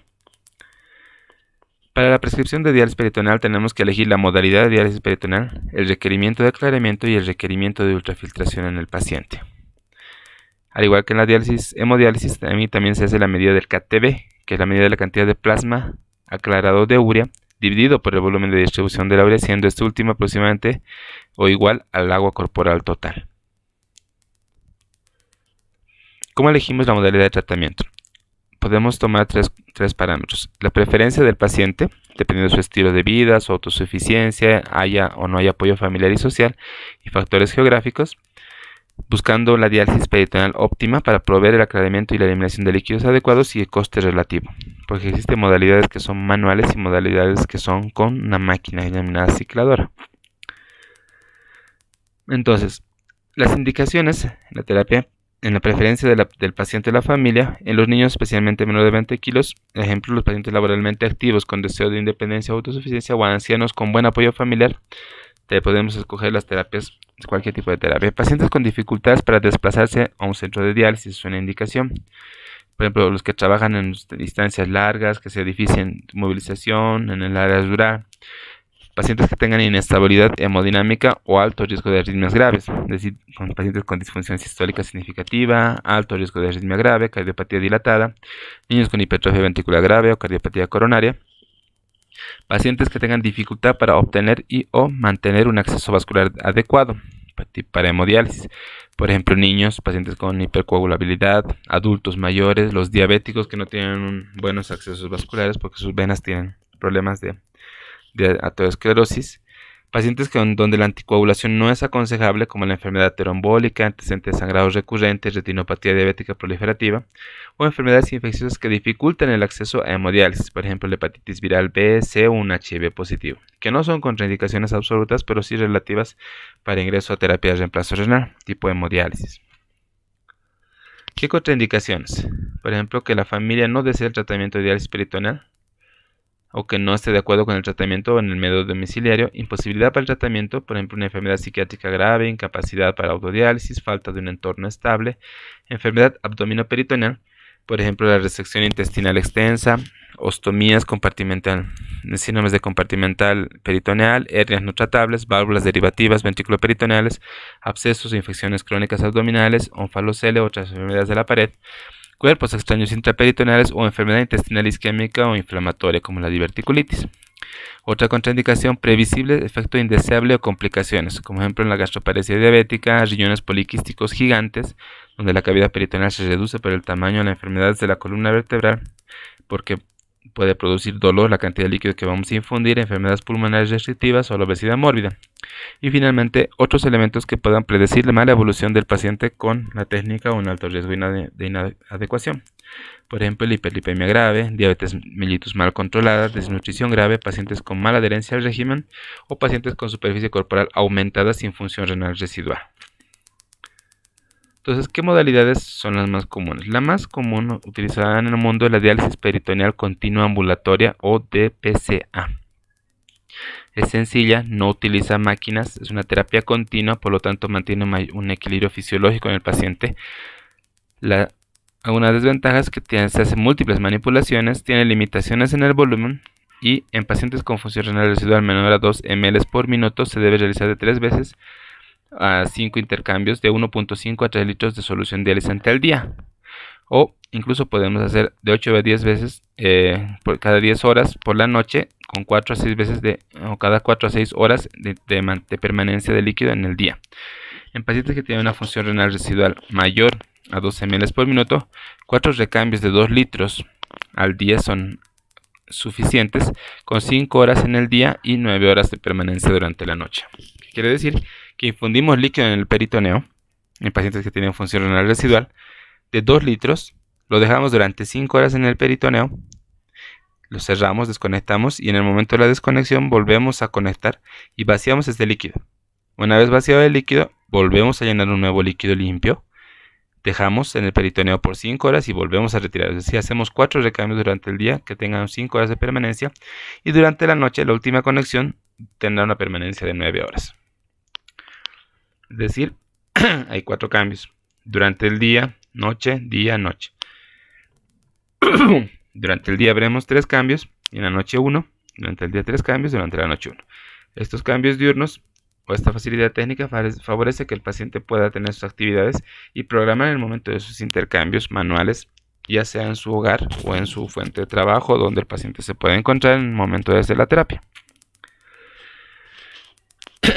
Para la prescripción de diálisis peritoneal tenemos que elegir la modalidad de diálisis peritoneal, el requerimiento de aclaramiento y el requerimiento de ultrafiltración en el paciente. Al igual que en la hemodiálisis, también se hace la medida del KTB, que es la medida de la cantidad de plasma aclarado de urea, dividido por el volumen de distribución de la urea, siendo este último aproximadamente o igual al agua corporal total. ¿Cómo elegimos la modalidad de tratamiento? Podemos tomar tres parámetros. La preferencia del paciente, dependiendo de su estilo de vida, su autosuficiencia, haya o no haya apoyo familiar y social, y factores geográficos, buscando la diálisis peritoneal óptima para proveer el aclaramiento y la eliminación de líquidos adecuados y el coste relativo, porque existen modalidades que son manuales y modalidades que son con una máquina denominada cicladora. Entonces, las indicaciones en la terapia, en la preferencia del paciente y la familia, en los niños especialmente menores de 20 kilos, ejemplo, los pacientes laboralmente activos con deseo de independencia o autosuficiencia o ancianos con buen apoyo familiar, podemos escoger las terapias, cualquier tipo de terapia. Pacientes con dificultades para desplazarse a un centro de diálisis es una indicación. Por ejemplo, los que trabajan en distancias largas, que sea difícil movilización en el área rural. Pacientes que tengan inestabilidad hemodinámica o alto riesgo de arritmias graves, es decir, con pacientes con disfunción sistólica significativa, alto riesgo de arritmia grave, cardiopatía dilatada, niños con hipertrofia ventricular grave o cardiopatía coronaria. Pacientes que tengan dificultad para obtener y o mantener un acceso vascular adecuado para hemodiálisis. Por ejemplo, niños, pacientes con hipercoagulabilidad, adultos mayores, los diabéticos que no tienen buenos accesos vasculares porque sus venas tienen problemas de aterosclerosis. Pacientes donde la anticoagulación no es aconsejable, como la enfermedad trombólica, antecedentes de sangrados recurrentes, retinopatía diabética proliferativa, o enfermedades infecciosas que dificultan el acceso a hemodiálisis, por ejemplo, la hepatitis viral B, C o un HIV positivo, que no son contraindicaciones absolutas, pero sí relativas para ingreso a terapia de reemplazo renal, tipo hemodiálisis. ¿Qué contraindicaciones? Por ejemplo, que la familia no desee el tratamiento de diálisis peritoneal, o que no esté de acuerdo con el tratamiento en el método domiciliario, imposibilidad para el tratamiento, por ejemplo, una enfermedad psiquiátrica grave, incapacidad para autodiálisis, falta de un entorno estable, enfermedad abdominoperitoneal, por ejemplo, la resección intestinal extensa, ostomías compartimental, síndromes de compartimental peritoneal, hernias no tratables, válvulas derivativas ventriculoperitoneales, abscesos o infecciones crónicas abdominales, onfalocele o otras enfermedades de la pared, cuerpos extraños intraperitoneales o enfermedad intestinal isquémica o inflamatoria como la diverticulitis. Otra contraindicación, previsible efecto indeseable o complicaciones, como ejemplo en la gastroparesia diabética, riñones poliquísticos gigantes, donde la cavidad peritoneal se reduce por el tamaño de la enfermedad de la columna vertebral, porque puede producir dolor la cantidad de líquido que vamos a infundir, enfermedades pulmonares restrictivas o la obesidad mórbida. Y finalmente, otros elementos que puedan predecir la mala evolución del paciente con la técnica o un alto riesgo de inadecuación. Por ejemplo, la hiperlipemia grave, diabetes mellitus mal controlada, desnutrición grave, pacientes con mala adherencia al régimen o pacientes con superficie corporal aumentada sin función renal residual. Entonces, ¿qué modalidades son las más comunes? La más común utilizada en el mundo es la diálisis peritoneal continua ambulatoria o DPCA. Es sencilla, no utiliza máquinas, es una terapia continua, por lo tanto mantiene un equilibrio fisiológico en el paciente. Una desventaja es que se hacen múltiples manipulaciones, tiene limitaciones en el volumen y en pacientes con función renal residual menor a 2 ml por minuto se debe realizar de 3 veces a 5 intercambios de 1.5 a 3 litros de solución dializante al día. o incluso podemos hacer de 8 a 10 veces por cada 10 horas por la noche, con 4 a 6 veces o cada 4 a 6 horas de permanencia de líquido en el día. En pacientes que tienen una función renal residual mayor a 12 ml por minuto, 4 recambios de 2 litros al día son suficientes, con 5 horas en el día y 9 horas de permanencia durante la noche. Quiere decir que infundimos líquido en el peritoneo, en pacientes que tienen función renal residual, de 2 litros, lo dejamos durante 5 horas en el peritoneo, lo cerramos, desconectamos y en el momento de la desconexión volvemos a conectar y vaciamos este líquido. Una vez vaciado el líquido, volvemos a llenar un nuevo líquido limpio, dejamos en el peritoneo por 5 horas y volvemos a retirar. Es decir, hacemos 4 recambios durante el día que tengan 5 horas de permanencia y durante la noche, la última conexión, tendrá una permanencia de 9 horas. Es decir, hay 4 cambios. Durante el día, noche, día, noche. Durante el día veremos 3 cambios, y en la noche 1. Durante el día 3 cambios, durante la noche 1. Estos cambios diurnos o esta facilidad técnica favorece que el paciente pueda tener sus actividades y programar en el momento de sus intercambios manuales, ya sea en su hogar o en su fuente de trabajo, donde el paciente se puede encontrar en el momento de hacer la terapia.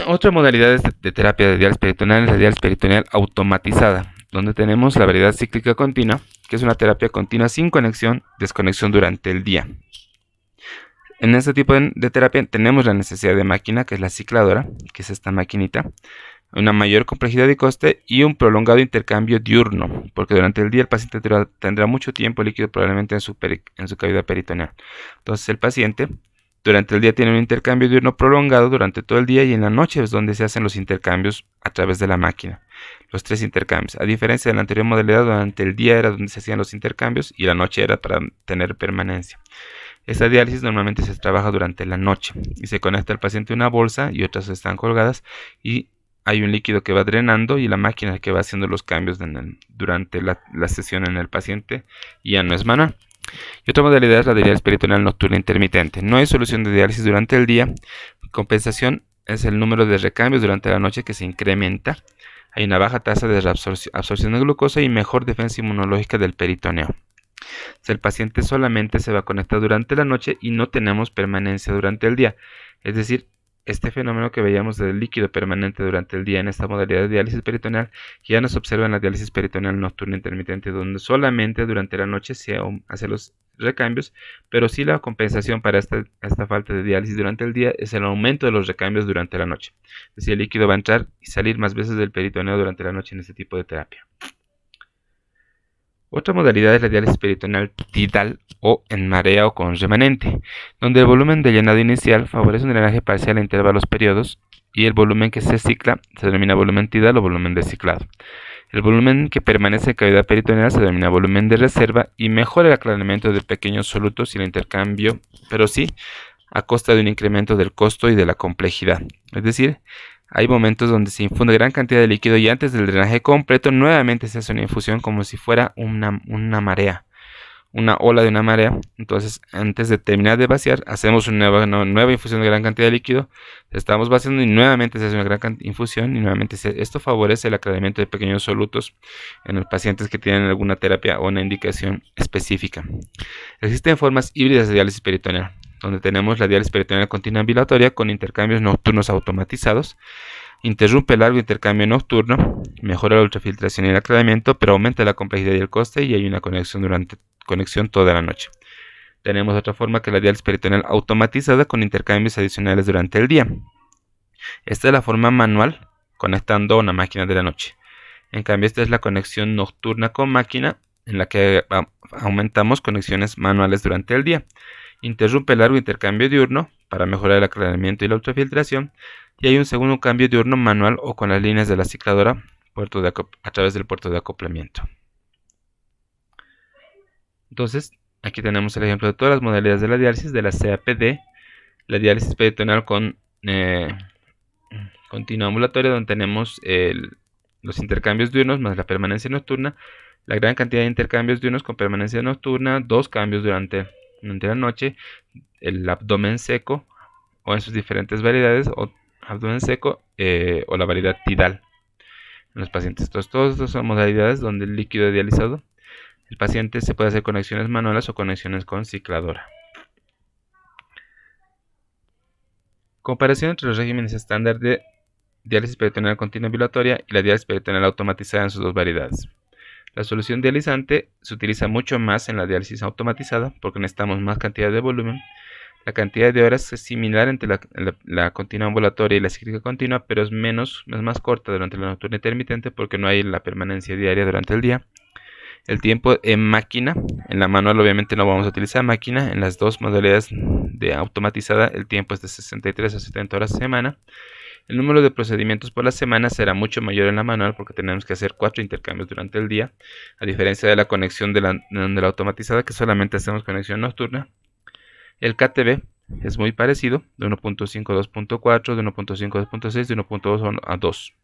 Otra modalidad de terapia de diálisis peritoneal es la diálisis peritoneal automatizada, donde tenemos la variedad cíclica continua, que es una terapia continua sin conexión, desconexión durante el día. En este tipo de terapia tenemos la necesidad de máquina, que es la cicladora, que es esta maquinita, una mayor complejidad y coste y un prolongado intercambio diurno, porque durante el día el paciente tendrá mucho tiempo líquido probablemente en su cavidad peritoneal. Entonces el paciente durante el día tiene un intercambio diurno prolongado durante todo el día y en la noche es donde se hacen los intercambios a través de la máquina. Los 3 intercambios. A diferencia de la anterior modalidad, durante el día era donde se hacían los intercambios y la noche era para tener permanencia. Esta diálisis normalmente se trabaja durante la noche y se conecta al paciente una bolsa y otras están colgadas y hay un líquido que va drenando y la máquina que va haciendo los cambios durante la sesión en el paciente y ya no es manual. Y otra modalidad es la de diálisis peritoneal nocturna intermitente. No hay solución de diálisis durante el día. Compensación es el número de recambios durante la noche que se incrementa. Hay una baja tasa de absorción de glucosa y mejor defensa inmunológica del peritoneo. El paciente solamente se va a conectar durante la noche y no tenemos permanencia durante el día. Es decir, este fenómeno que veíamos del líquido permanente durante el día en esta modalidad de diálisis peritoneal ya nos observa en la diálisis peritoneal nocturna intermitente, donde solamente durante la noche se hace los recambios, pero sí la compensación para esta falta de diálisis durante el día es el aumento de los recambios durante la noche. Es decir, el líquido va a entrar y salir más veces del peritoneo durante la noche en este tipo de terapia. Otra modalidad es la diálisis peritoneal tidal o en marea o con remanente, donde el volumen de llenado inicial favorece un drenaje parcial a intervalos periodos y el volumen que se cicla se denomina volumen tidal o volumen de ciclado. El volumen que permanece en cavidad peritoneal se denomina volumen de reserva y mejora el aclaramiento de pequeños solutos y el intercambio, pero sí a costa de un incremento del costo y de la complejidad. Es decir, hay momentos donde se infunde gran cantidad de líquido y antes del drenaje completo nuevamente se hace una infusión como si fuera una marea, una ola de una marea. Entonces, antes de terminar de vaciar, hacemos una nueva infusión de gran cantidad de líquido, estamos vaciando y nuevamente se hace una gran infusión y nuevamente esto favorece el aclaramiento de pequeños solutos en los pacientes que tienen alguna terapia o una indicación específica. Existen formas híbridas de diálisis peritoneal, donde tenemos la diálisis peritoneal continua ambulatoria con intercambios nocturnos automatizados. Interrumpe el largo intercambio nocturno, mejora la ultrafiltración y el aclaramiento, pero aumenta la complejidad y el coste y hay una conexión toda la noche. Tenemos otra forma que es la diálisis peritoneal automatizada con intercambios adicionales durante el día. Esta es la forma manual conectando a una máquina de la noche. En cambio, esta es la conexión nocturna con máquina en la que aumentamos conexiones manuales durante el día. Interrumpe el largo intercambio diurno para mejorar el aclaramiento y la ultrafiltración y hay un segundo cambio diurno manual o con las líneas de la cicladora a través del puerto de acoplamiento. Entonces, aquí tenemos el ejemplo de todas las modalidades de la diálisis, de la CAPD, la diálisis peritoneal con continua ambulatoria, donde tenemos los intercambios diurnos más la permanencia nocturna, la gran cantidad de intercambios diurnos con permanencia nocturna, 2 cambios durante la noche, el abdomen seco o en sus diferentes variedades, o abdomen seco o la variedad tidal en los pacientes. Entonces, todas estas son modalidades donde el líquido dializado El paciente se puede hacer conexiones manuales o conexiones con cicladora. Comparación entre los regímenes estándar de diálisis peritoneal continua ambulatoria y la diálisis peritoneal automatizada en sus dos variedades. La solución dializante se utiliza mucho más en la diálisis automatizada porque necesitamos más cantidad de volumen. La cantidad de horas es similar entre la continua ambulatoria y la cíclica continua, pero es más corta durante la nocturna intermitente porque no hay la permanencia diaria durante el día. El tiempo en máquina, en la manual obviamente no vamos a utilizar máquina, en las dos modalidades de automatizada el tiempo es de 63 a 70 horas a semana. El número de procedimientos por la semana será mucho mayor en la manual porque tenemos que hacer 4 intercambios durante el día, a diferencia de la conexión de la automatizada que solamente hacemos conexión nocturna. El KTB es muy parecido, de 1.5 a 2.4, de 1.5 a 2.6, de 1.2 a 2.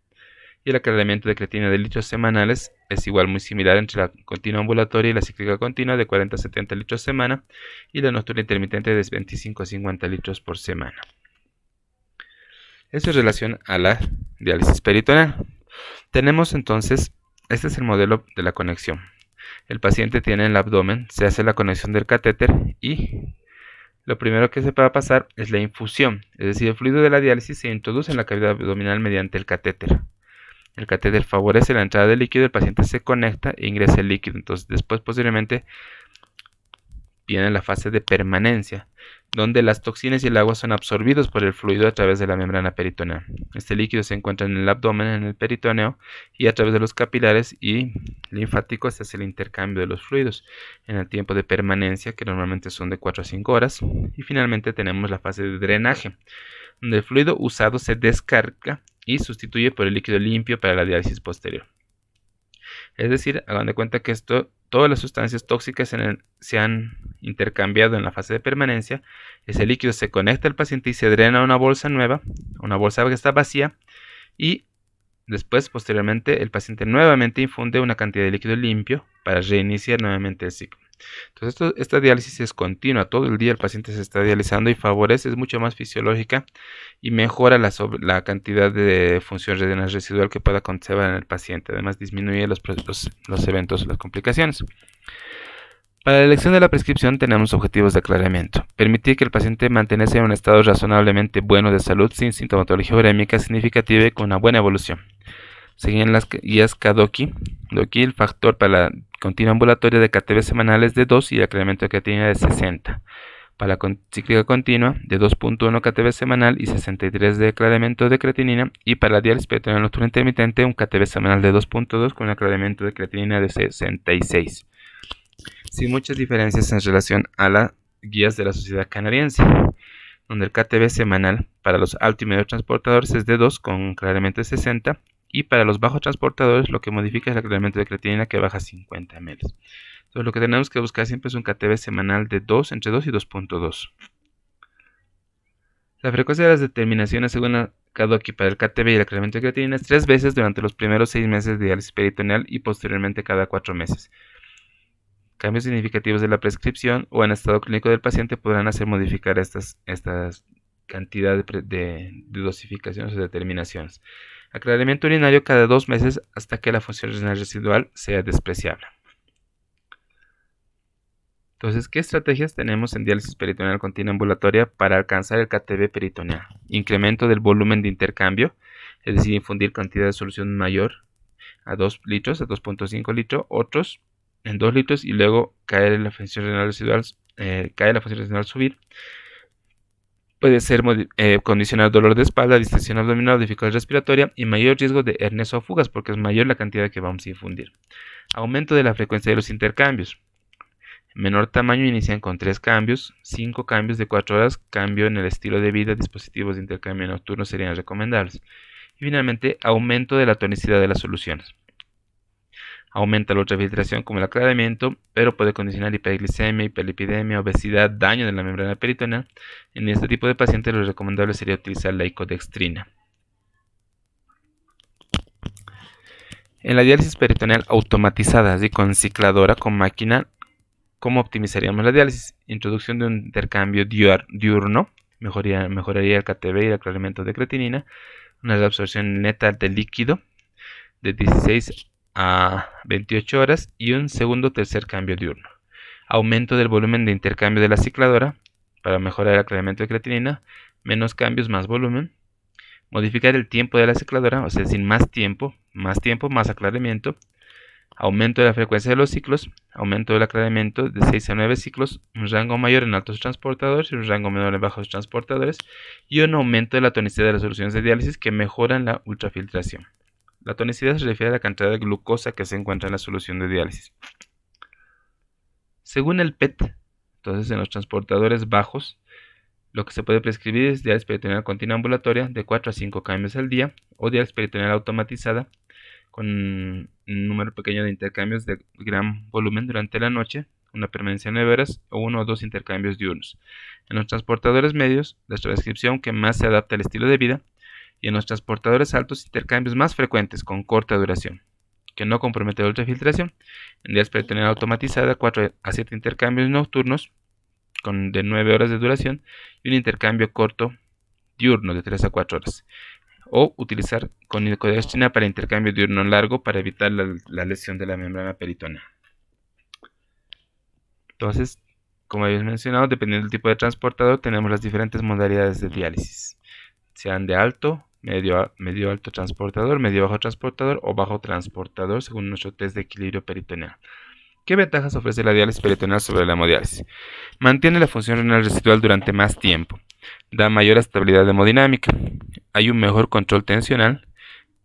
Y el aclaramiento de creatinina de litros semanales es igual muy similar entre la continua ambulatoria y la cíclica continua de 40 a 70 litros semana y la nocturna intermitente de 25 a 50 litros por semana. Eso es relación a la diálisis peritoneal. Tenemos entonces, este es el modelo de la conexión. El paciente tiene en el abdomen, se hace la conexión del catéter y lo primero que se va a pasar es la infusión, es decir, el fluido de la diálisis se introduce en la cavidad abdominal mediante el catéter. El catéter favorece la entrada del líquido, el paciente se conecta e ingresa el líquido. Entonces, después, posteriormente, viene la fase de permanencia, donde las toxinas y el agua son absorbidos por el fluido a través de la membrana peritoneal. Este líquido se encuentra en el abdomen, en el peritoneo, y a través de los capilares y linfáticos se hace el intercambio de los fluidos en el tiempo de permanencia, que normalmente son de 4 a 5 horas. Y finalmente tenemos la fase de drenaje, donde el fluido usado se descarga y sustituye por el líquido limpio para la diálisis posterior. Es decir, hagan de cuenta que todas las sustancias tóxicas se han intercambiado en la fase de permanencia. Ese líquido se conecta al paciente y se drena a una bolsa nueva, una bolsa que está vacía, y después, posteriormente, el paciente nuevamente infunde una cantidad de líquido limpio para reiniciar nuevamente el ciclo. Entonces, esta diálisis es continua, todo el día el paciente se está dializando y favorece, es mucho más fisiológica y mejora la cantidad de función renal residual que pueda conservar en el paciente. Además, disminuye los eventos, las complicaciones. Para la elección de la prescripción tenemos objetivos de aclaramiento. Permitir que el paciente mantenga en un estado razonablemente bueno de salud sin sintomatología urémica significativa y con una buena evolución. Seguían las guías KDOQI, el factor para la continua ambulatoria de KTB semanales de 2 y el aclaramiento de creatinina de 60. Para la cíclica continua de 2.1 KTB semanal y 63 de aclaramiento de creatinina. Y para la diálisis peritoneal nocturna intermitente un KTB semanal de 2.2 con un aclaramiento de creatinina de 66. Sin muchas diferencias en relación a las guías de la Sociedad Canadiense, donde el KTB semanal para los alto y medio transportadores es de 2 con un aclaramiento de 60. Y para los bajos transportadores lo que modifica es el aclaramiento de creatinina que baja 50 ml. Entonces lo que tenemos que buscar siempre es un KTB semanal de 2, entre 2 y 2.2. La frecuencia de las determinaciones según la KDOQI para el KTB y el aclaramiento de creatinina es 3 veces durante los primeros 6 meses de diálisis peritoneal y posteriormente cada 4 meses. Cambios significativos de la prescripción o en estado clínico del paciente podrán hacer modificar estas cantidades de dosificaciones o determinaciones. Aclaramiento urinario cada 2 meses hasta que la función renal residual sea despreciable. Entonces, ¿qué estrategias tenemos en diálisis peritoneal continua ambulatoria para alcanzar el KTB peritoneal? Incremento del volumen de intercambio, es decir, infundir cantidad de solución mayor a 2 litros, a 2.5 litros, otros en 2 litros y luego cae la función renal residual, subir. Puede ser condicionar dolor de espalda, distensión abdominal, dificultad respiratoria y mayor riesgo de hernias o fugas porque es mayor la cantidad que vamos a infundir. Aumento de la frecuencia de los intercambios. Menor tamaño inician con 3 cambios, 5 cambios de 4 horas, cambio en el estilo de vida, dispositivos de intercambio nocturno serían recomendables. Y finalmente, aumento de la tonicidad de las soluciones. Aumenta la ultrafiltración como el aclaramiento, pero puede condicionar hiperglicemia, hiperlipidemia, obesidad, daño de la membrana peritoneal. En este tipo de pacientes lo recomendable sería utilizar la icodextrina. En la diálisis peritoneal automatizada, así con cicladora, con máquina, ¿cómo optimizaríamos la diálisis? Introducción de un intercambio diurno, mejoraría el KTB y el aclaramiento de creatinina, una reabsorción neta de líquido de 16 a 28 horas y un segundo tercer cambio diurno. Aumento del volumen de intercambio de la cicladora para mejorar el aclaramiento de creatinina, menos cambios, más volumen. Modificar el tiempo de la cicladora, o sea, sin más tiempo, más aclaramiento. Aumento de la frecuencia de los ciclos, aumento del aclaramiento de 6 a 9 ciclos, un rango mayor en altos transportadores y un rango menor en bajos transportadores, y un aumento de la tonicidad de las soluciones de diálisis que mejoran la ultrafiltración. La tonicidad se refiere a la cantidad de glucosa que se encuentra en la solución de diálisis. Según el PET, entonces en los transportadores bajos, lo que se puede prescribir es diálisis peritoneal continua ambulatoria de 4 a 5 cambios al día o diálisis peritoneal automatizada con un número pequeño de intercambios de gran volumen durante la noche, una permanencia de 9 horas o 1 o 2 intercambios diurnos. En los transportadores medios, la prescripción que más se adapta al estilo de vida, y en los transportadores altos, intercambios más frecuentes con corta duración, que no compromete la ultrafiltración. En diálisis peritoneal automatizada, 4 a 7 intercambios nocturnos de 9 horas de duración y un intercambio corto diurno de 3 a 4 horas. O utilizar conicodestrina para intercambio diurno largo para evitar la lesión de la membrana peritoneal. Entonces, como habéis mencionado, dependiendo del tipo de transportador, tenemos las diferentes modalidades de diálisis, sean de alto, medio alto transportador, medio bajo transportador o bajo transportador, según nuestro test de equilibrio peritoneal. ¿Qué ventajas ofrece la diálisis peritoneal sobre la hemodiálisis? Mantiene la función renal residual durante más tiempo, da mayor estabilidad hemodinámica, hay un mejor control tensional,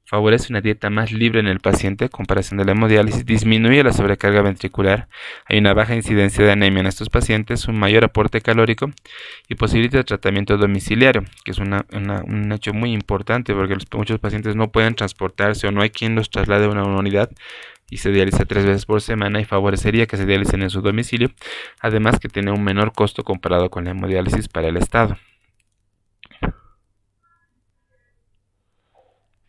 favorece una dieta más libre en el paciente a comparación de la hemodiálisis, disminuye la sobrecarga ventricular, hay una baja incidencia de anemia en estos pacientes, un mayor aporte calórico y posibilita el tratamiento domiciliario, que es un hecho muy importante porque muchos pacientes no pueden transportarse o no hay quien los traslade a una unidad y se dializa 3 veces por semana y favorecería que se dialicen en su domicilio, además que tiene un menor costo comparado con la hemodiálisis para el Estado.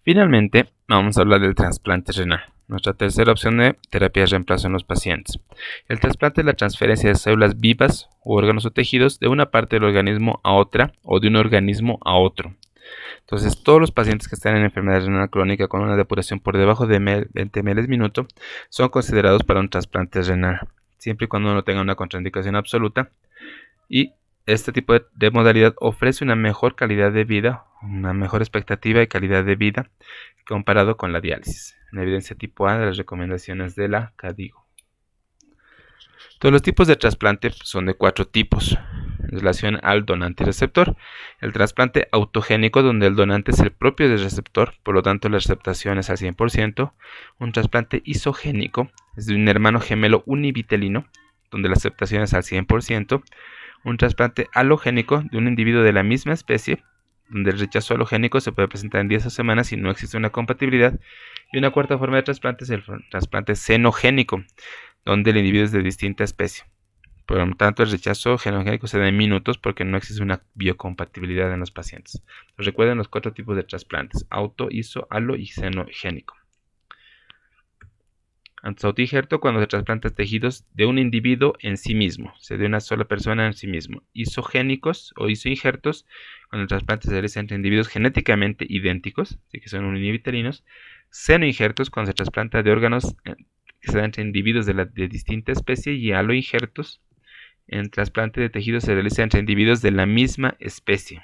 Finalmente, vamos a hablar del trasplante renal, nuestra tercera opción de terapia de reemplazo en los pacientes. El trasplante es la transferencia de células vivas u órganos o tejidos de una parte del organismo a otra o de un organismo a otro. Entonces, todos los pacientes que están en enfermedad renal crónica con una depuración por debajo de 20 ml minuto son considerados para un trasplante renal, siempre y cuando no tenga una contraindicación absoluta. Y este tipo de modalidad ofrece una mejor calidad de vida, una mejor expectativa y calidad de vida comparado con la diálisis. En evidencia tipo A de las recomendaciones de la KDIGO. Todos los tipos de trasplante son de 4 tipos en relación al donante y receptor. El trasplante autogénico, donde el donante es el propio del receptor, por lo tanto la receptación es al 100%. Un trasplante isogénico, es de un hermano gemelo univitelino, donde la aceptación es al 100%. Un trasplante alogénico de un individuo de la misma especie, donde el rechazo alogénico se puede presentar en 10 semanas si no existe una compatibilidad. Y una cuarta forma de trasplante es el trasplante xenogénico, donde el individuo es de distinta especie. Por lo tanto, el rechazo xenogénico se da en minutos porque no existe una biocompatibilidad en los pacientes. Recuerden los 4 tipos de trasplantes: auto, iso, alo y xenogénico. Antes autoinjerto, cuando se trasplantan tejidos de un individuo en sí mismo, o sea, de una sola persona en sí mismo. Isogénicos o isoinjertos, cuando el trasplante se realiza entre individuos genéticamente idénticos, así que son univitelinos. Xenoinjertos, cuando se trasplanta de órganos que se dan entre individuos de distinta especie. Y aloinjertos, en trasplante de tejidos se realiza entre individuos de la misma especie.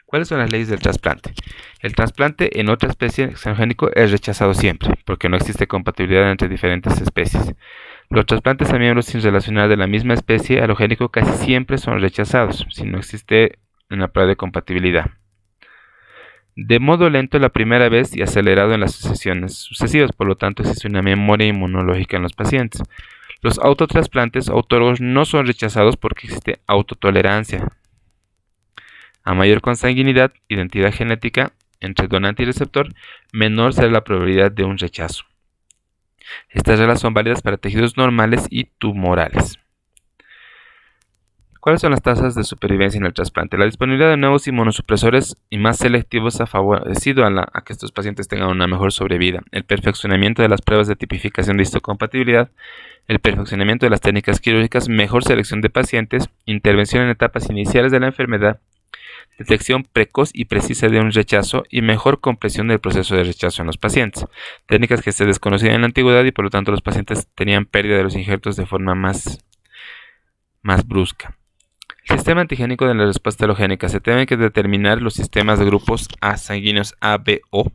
¿Cuáles son las leyes del trasplante? El trasplante en otra especie xenogénico es rechazado siempre, porque no existe compatibilidad entre diferentes especies. Los trasplantes a miembros sin relacionar de la misma especie alogénico casi siempre son rechazados, si no existe una prueba de compatibilidad. De modo lento la primera vez y acelerado en las sucesiones sucesivas, por lo tanto existe una memoria inmunológica en los pacientes. Los autotrasplantes autólogos no son rechazados porque existe autotolerancia. A mayor consanguinidad, identidad genética entre donante y receptor, menor será la probabilidad de un rechazo. Estas reglas son válidas para tejidos normales y tumorales. ¿Cuáles son las tasas de supervivencia en el trasplante? La disponibilidad de nuevos inmunosupresores y más selectivos ha favorecido a que estos pacientes tengan una mejor sobrevida. El perfeccionamiento de las pruebas de tipificación de histocompatibilidad, el perfeccionamiento de las técnicas quirúrgicas, mejor selección de pacientes, intervención en etapas iniciales de la enfermedad, detección precoz y precisa de un rechazo y mejor comprensión del proceso de rechazo en los pacientes. Técnicas que se desconocían en la antigüedad y por lo tanto los pacientes tenían pérdida de los injertos de forma más brusca. El sistema antigénico de la respuesta halogénica. Se tienen que determinar los sistemas de grupos A sanguíneos A, B, O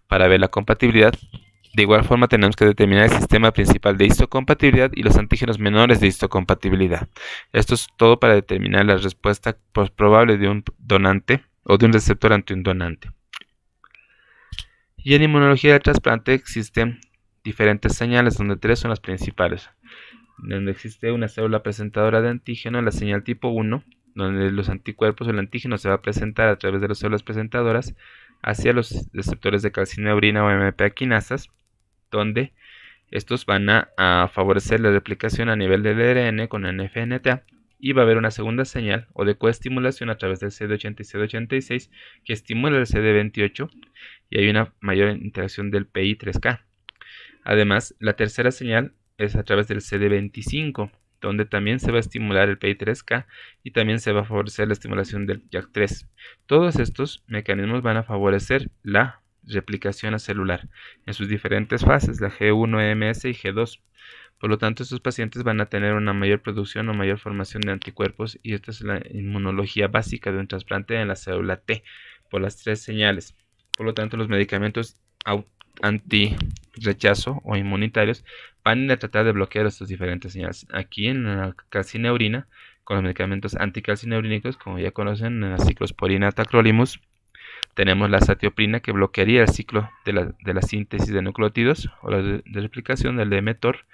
para ver la compatibilidad. De igual forma tenemos que determinar el sistema principal de histocompatibilidad y los antígenos menores de histocompatibilidad. Esto es todo para determinar la respuesta probable de un donante o de un receptor ante un donante. Y en inmunología del trasplante existen diferentes señales, donde 3 son las principales. Donde existe una célula presentadora de antígeno, la señal tipo 1, donde los anticuerpos o el antígeno se va a presentar a través de las células presentadoras hacia los receptores de calcineurina o AMP quinasas, donde estos van a favorecer la replicación a nivel del ARN con NFNTA, y va a haber una segunda señal o de coestimulación a través del CD80 y CD86 que estimula el CD28 y hay una mayor interacción del PI3K. Además, la tercera señal es a través del CD25, donde también se va a estimular el PI3K y también se va a favorecer la estimulación del JAK3. Todos estos mecanismos van a favorecer la replicación celular en sus diferentes fases, la G1, MS y G2. Por lo tanto, estos pacientes van a tener una mayor producción o mayor formación de anticuerpos, y esta es la inmunología básica de un trasplante en la célula T, por las 3 señales. Por lo tanto, los medicamentos anti-rechazo o inmunitarios van a tratar de bloquear estas diferentes señales. Aquí en la calcineurina, con los medicamentos anticalcineurínicos, como ya conocen, en la ciclosporina tacrolimus, tenemos la satioprina, que bloquearía el ciclo de la síntesis de nucleótidos o la de replicación del mTOR,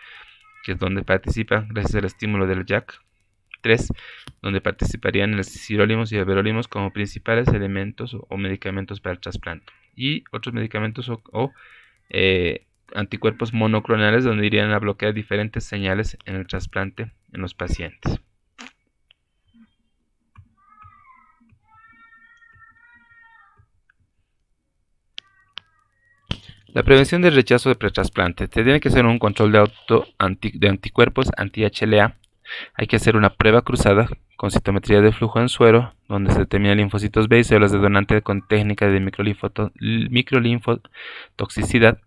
que es donde participa gracias al estímulo del JAK3, donde participarían el sirolimus y el verolimus como principales elementos o medicamentos para el trasplante. Y otros medicamentos o anticuerpos monoclonales, donde irían a bloquear diferentes señales en el trasplante en los pacientes. La prevención del rechazo de pretrasplante. Tiene que ser un control de anticuerpos anti-HLA. Hay que hacer una prueba cruzada con citometría de flujo en suero, donde se determina linfocitos B y células de donante con técnicas de microlinfotoxicidad,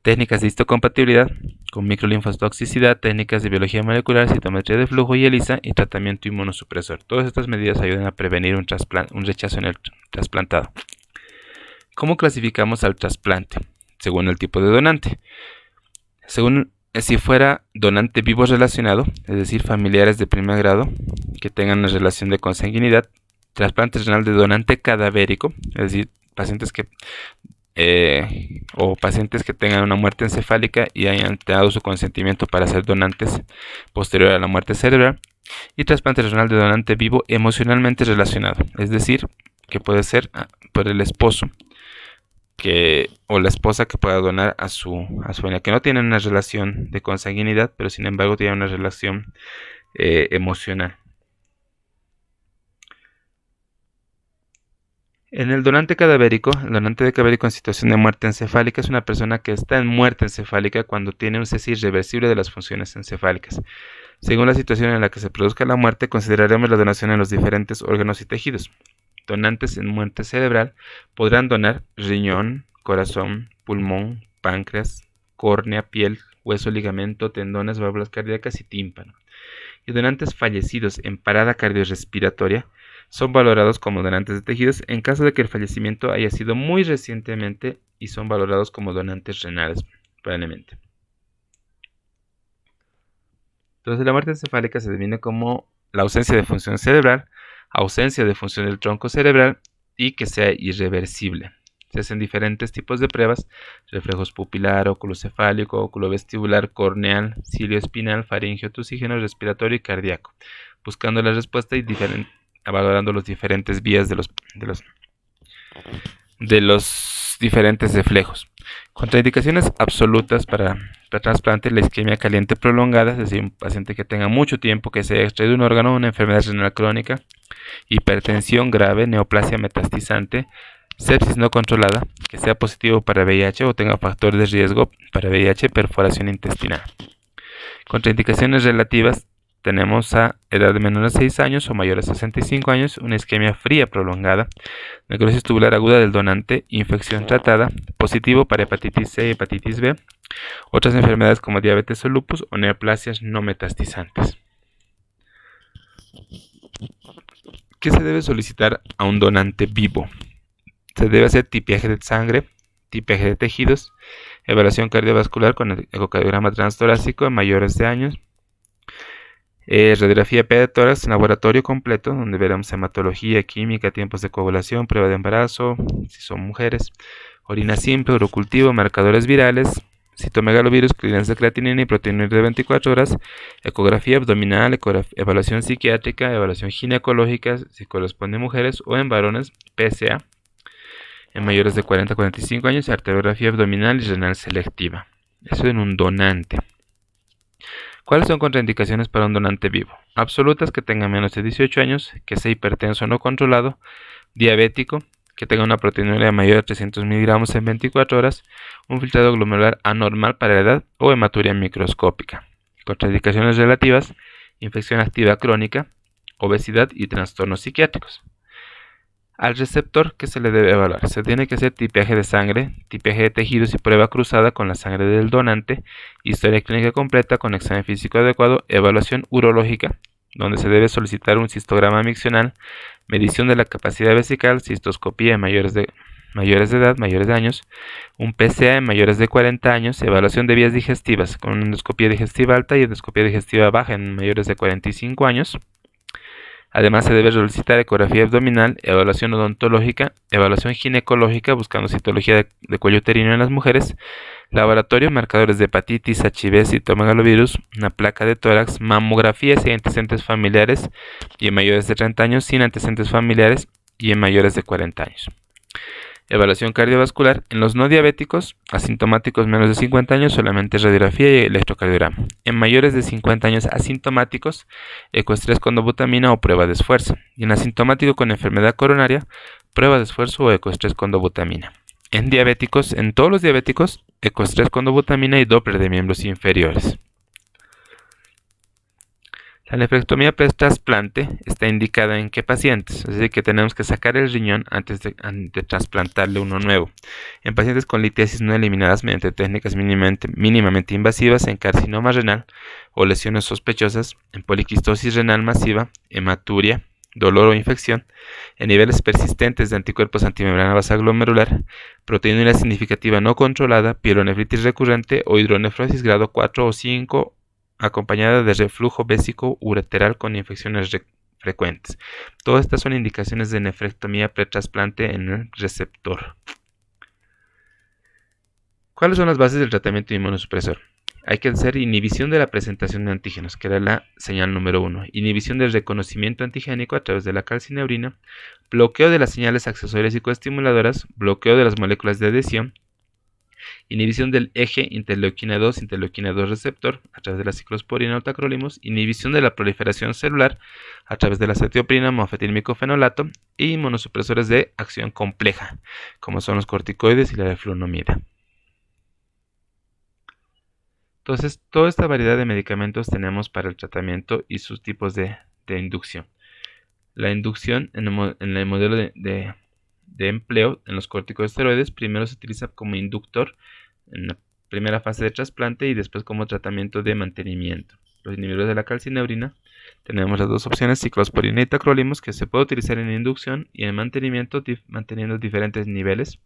técnicas de histocompatibilidad con microlinfotoxicidad, técnicas de biología molecular, citometría de flujo y ELISA y tratamiento inmunosupresor. Todas estas medidas ayudan a prevenir un rechazo en el trasplantado. ¿Cómo clasificamos al trasplante? Según el tipo de donante. Según si fuera donante vivo relacionado, es decir, familiares de primer grado que tengan una relación de consanguinidad, trasplante renal de donante cadavérico, es decir, pacientes que tengan una muerte encefálica y hayan dado su consentimiento para ser donantes posterior a la muerte cerebral, y trasplante renal de donante vivo emocionalmente relacionado, es decir, que puede ser por el esposo o la esposa que pueda donar a su vena, que no tienen una relación de consanguinidad, pero sin embargo tienen una relación emocional. En el donante cadavérico, el donante de cadavérico en situación de muerte encefálica es una persona que está en muerte encefálica cuando tiene un cese irreversible de las funciones encefálicas. Según la situación en la que se produzca la muerte, consideraremos la donación en los diferentes órganos y tejidos. Donantes en muerte cerebral podrán donar riñón, corazón, pulmón, páncreas, córnea, piel, hueso, ligamento, tendones, válvulas cardíacas y tímpano. Y donantes fallecidos en parada cardiorrespiratoria son valorados como donantes de tejidos en caso de que el fallecimiento haya sido muy recientemente, y son valorados como donantes renales probablemente. Entonces, la muerte encefálica se define como la ausencia de función cerebral, ausencia de función del tronco cerebral y que sea irreversible. Se hacen diferentes tipos de pruebas: reflejos pupilar, óculo cefálico, óculo vestibular, corneal, cilio espinal, faríngeo, tusígeno, respiratorio y cardíaco, buscando la respuesta y valorando las diferentes vías de los diferentes reflejos. Contraindicaciones absolutas para trasplante: la isquemia caliente prolongada, es decir, un paciente que tenga mucho tiempo que se haya extraído un órgano, una enfermedad renal crónica, hipertensión grave, neoplasia metastizante, sepsis no controlada, que sea positivo para VIH o tenga factor de riesgo para VIH, perforación intestinal. Contraindicaciones relativas tenemos a edad de menor a 6 años o mayor a 65 años, una isquemia fría prolongada, necrosis tubular aguda del donante, infección tratada, positivo para hepatitis C y hepatitis B, otras enfermedades como diabetes o lupus o neoplasias no metastizantes. ¿Qué se debe solicitar a un donante vivo? Se debe hacer tipiaje de sangre, tipiaje de tejidos, evaluación cardiovascular con ecocardiograma transtorácico en mayores de años, radiografía de tórax en laboratorio completo, donde veremos hematología, química, tiempos de coagulación, prueba de embarazo, si son mujeres, orina simple, urocultivo, marcadores virales, citomegalovirus, clearance de creatinina y proteína de 24 horas, ecografía abdominal, evaluación psiquiátrica, evaluación ginecológica, si corresponde a mujeres o en varones, PSA, en mayores de 40 a 45 años, arteriografía abdominal y renal selectiva. Eso en un donante. ¿Cuáles son contraindicaciones para un donante vivo? Absolutas: que tenga menos de 18 años, que sea hipertenso no controlado, diabético, que tenga una proteinuria mayor a 300 miligramos en 24 horas, un filtrado glomerular anormal para la edad o hematuria microscópica. Contraindicaciones relativas: infección activa crónica, obesidad y trastornos psiquiátricos. Al receptor, ¿qué se le debe evaluar? Se tiene que hacer tipiaje de sangre, tipiaje de tejidos y prueba cruzada con la sangre del donante, historia clínica completa con examen físico adecuado, evaluación urológica, donde se debe solicitar un cistograma miccional, medición de la capacidad vesical, cistoscopía en mayores de edad, mayores de años, un PSA en mayores de 40 años, evaluación de vías digestivas con una endoscopía digestiva alta y endoscopía digestiva baja en mayores de 45 años. Además, se debe solicitar ecografía abdominal, evaluación odontológica, evaluación ginecológica buscando citología de cuello uterino en las mujeres, laboratorio, marcadores de hepatitis, HIV, citomegalovirus, una placa de tórax, mamografía si hay antecedentes familiares y en mayores de 30 años, sin antecedentes familiares y en mayores de 40 años. Evaluación cardiovascular: en los no diabéticos, asintomáticos menos de 50 años, solamente radiografía y electrocardiograma. En mayores de 50 años asintomáticos, ecoestrés con dobutamina o prueba de esfuerzo. Y en asintomático con enfermedad coronaria, prueba de esfuerzo o ecoestrés con dobutamina. En diabéticos, en todos los diabéticos, ecoestrés con dobutamina y Doppler de miembros inferiores. La nefrectomía pre-trasplante está indicada en qué pacientes, es decir, que tenemos que sacar el riñón antes de trasplantarle uno nuevo. En pacientes con litiasis no eliminadas mediante técnicas mínimamente invasivas, en carcinoma renal o lesiones sospechosas, en poliquistosis renal masiva, hematuria, dolor o infección, en niveles persistentes de anticuerpos antimembrana basal glomerular, proteinuria significativa no controlada, pielonefritis recurrente o hidronefrosis grado 4 o 5, acompañada de reflujo vésico ureteral con infecciones frecuentes. Todas estas son indicaciones de nefrectomía pretrasplante en el receptor. ¿Cuáles son las bases del tratamiento inmunosupresor? Hay que hacer inhibición de la presentación de antígenos, que era la señal número 1, inhibición del reconocimiento antigénico a través de la calcineurina, bloqueo de las señales accesorias y coestimuladoras, bloqueo de las moléculas de adhesión, inhibición del eje interleuquina 2 receptor a través de la ciclosporina o tacrolimus, inhibición de la proliferación celular a través de la cetioprina, mofetilmicofenolato y inmunosupresores de acción compleja, como son los corticoides y la leflunomida. Entonces, toda esta variedad de medicamentos tenemos para el tratamiento y sus tipos de inducción. La inducción en el modelo de empleo en los corticosteroides primero se utiliza como inductor en la primera fase de trasplante y después como tratamiento de mantenimiento. Los inhibidores de la calcineurina, tenemos las dos opciones, ciclosporina y tacrolimus, que se puede utilizar en inducción y en mantenimiento manteniendo diferentes niveles.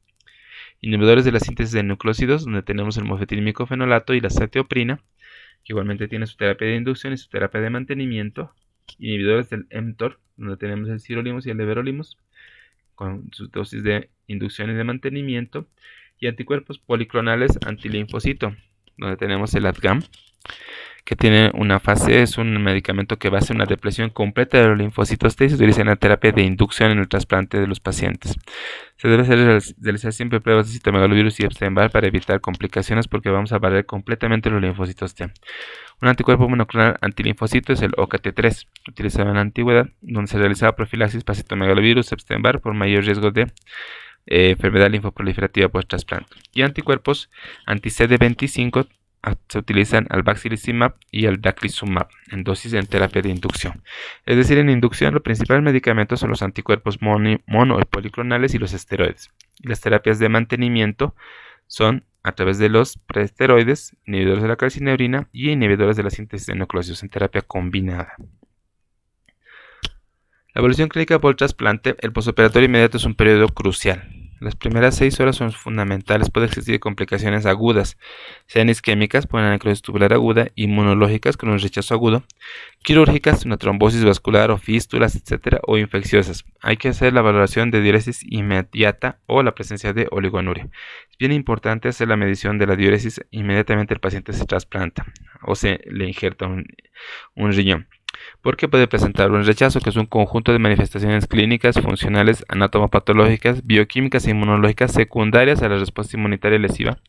Inhibidores de la síntesis de nucleósidos, donde tenemos el mofetilmicofenolato y la cetioprina, que igualmente tiene su terapia de inducción y su terapia de mantenimiento. Inhibidores del mTOR, donde tenemos el sirolimus y el everolimus, con su dosis de inducción y de mantenimiento, y anticuerpos policlonales antilinfocito, donde tenemos el ADGAM, que tiene una fase, es un medicamento que va a hacer una depresión completa de los linfocitos T y se utiliza en la terapia de inducción en el trasplante de los pacientes. Se debe realizar siempre pruebas de citomegalovirus y Epstein-Barr para evitar complicaciones, porque vamos a barrer completamente los linfocitos T. Un anticuerpo monoclonal antilinfocito es el OKT3, utilizado en la antigüedad, donde se realizaba profilaxis para citomegalovirus, Epstein-Barr por mayor riesgo de enfermedad linfoproliferativa post-trasplante. Y anticuerpos anti-CD25 se utilizan el baxilizumab y el daclizumab en dosis en terapia de inducción. Es decir, en inducción los principales medicamentos son los anticuerpos mono y policlonales y los esteroides. Las terapias de mantenimiento son a través de los preesteroides, inhibidores de la calcineurina y inhibidores de la síntesis de nucleósidos en terapia combinada. La evolución clínica por el trasplante, el postoperatorio inmediato es un periodo crucial. Las primeras 6 horas son fundamentales. Puede existir complicaciones agudas, sean isquémicas por una necrosis tubular aguda, inmunológicas con un rechazo agudo, quirúrgicas, una trombosis vascular o fístulas, etc., o infecciosas. Hay que hacer la valoración de diuresis inmediata o la presencia de oligonuria. Es bien importante hacer la medición de la diuresis inmediatamente el paciente se trasplanta o se le injerta un riñón, porque puede presentar un rechazo, que es un conjunto de manifestaciones clínicas, funcionales, anatomopatológicas, bioquímicas e inmunológicas secundarias a la respuesta inmunitaria lesiva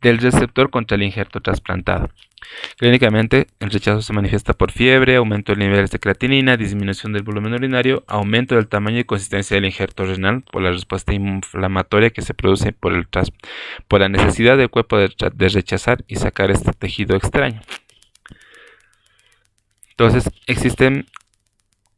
del receptor contra el injerto trasplantado. Clínicamente, el rechazo se manifiesta por fiebre, aumento de niveles de creatinina, disminución del volumen urinario, aumento del tamaño y consistencia del injerto renal por la respuesta inflamatoria que se produce por la necesidad del cuerpo de rechazar y sacar este tejido extraño. Entonces, existen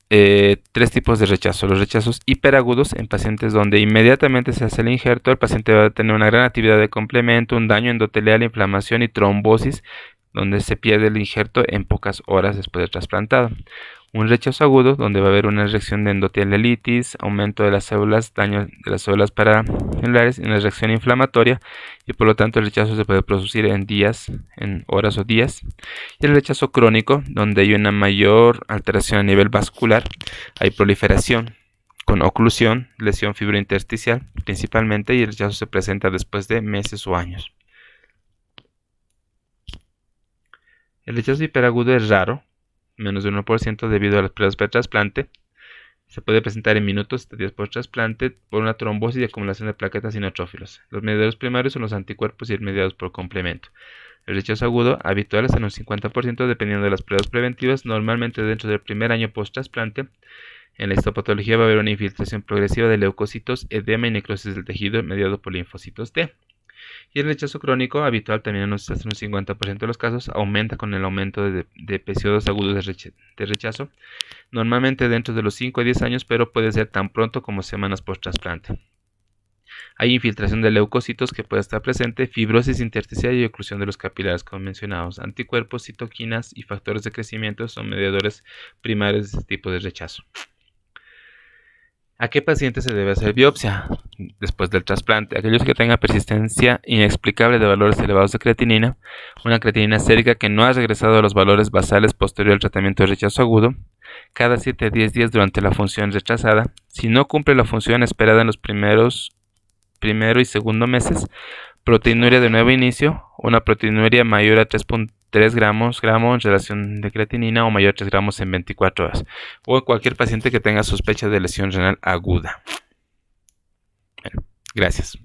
3 tipos de rechazo. Los rechazos hiperagudos en pacientes donde inmediatamente se hace el injerto, el paciente va a tener una gran actividad de complemento, un daño endotelial, inflamación y trombosis, donde se pierde el injerto en pocas horas después del trasplantado. Un rechazo agudo, donde va a haber una reacción de endotelialitis, aumento de las células, daño de las células paracelulares, una reacción inflamatoria, y por lo tanto el rechazo se puede producir en días, en horas o días. Y el rechazo crónico, donde hay una mayor alteración a nivel vascular, hay proliferación con oclusión, lesión fibrointersticial principalmente, y el rechazo se presenta después de meses o años. El rechazo hiperagudo es raro, menos de 1% debido a las pruebas pre-trasplante. Se puede presentar en minutos hasta días post-trasplante por una trombosis y acumulación de plaquetas y neutrófilos. Los mediadores primarios son los anticuerpos y mediados por complemento. El rechazo agudo habitual es en un 50% dependiendo de las pruebas preventivas, normalmente dentro del primer año post-trasplante. En la histopatología va a haber una infiltración progresiva de leucocitos, edema y necrosis del tejido mediado por linfocitos T. Y el rechazo crónico habitual también en un 50% de los casos aumenta con el aumento de episodios agudos de rechazo, normalmente dentro de los 5 a 10 años, pero puede ser tan pronto como semanas post-trasplante. Hay infiltración de leucocitos que puede estar presente, fibrosis intersticial y oclusión de los capilares, como mencionamos. Anticuerpos, citoquinas y factores de crecimiento son mediadores primarios de este tipo de rechazo. ¿A qué paciente se debe hacer biopsia después del trasplante? Aquellos que tengan persistencia inexplicable de valores elevados de creatinina, una creatinina sérica que no ha regresado a los valores basales posterior al tratamiento de rechazo agudo, cada 7 a 10 días durante la función retrasada, si no cumple la función esperada en los primero y segundo meses, proteinuria de nuevo inicio, una proteinuria mayor a 3.3 gramos en relación de creatinina o mayor a 3 gramos en 24 horas, o en cualquier paciente que tenga sospecha de lesión renal aguda. Bueno, gracias.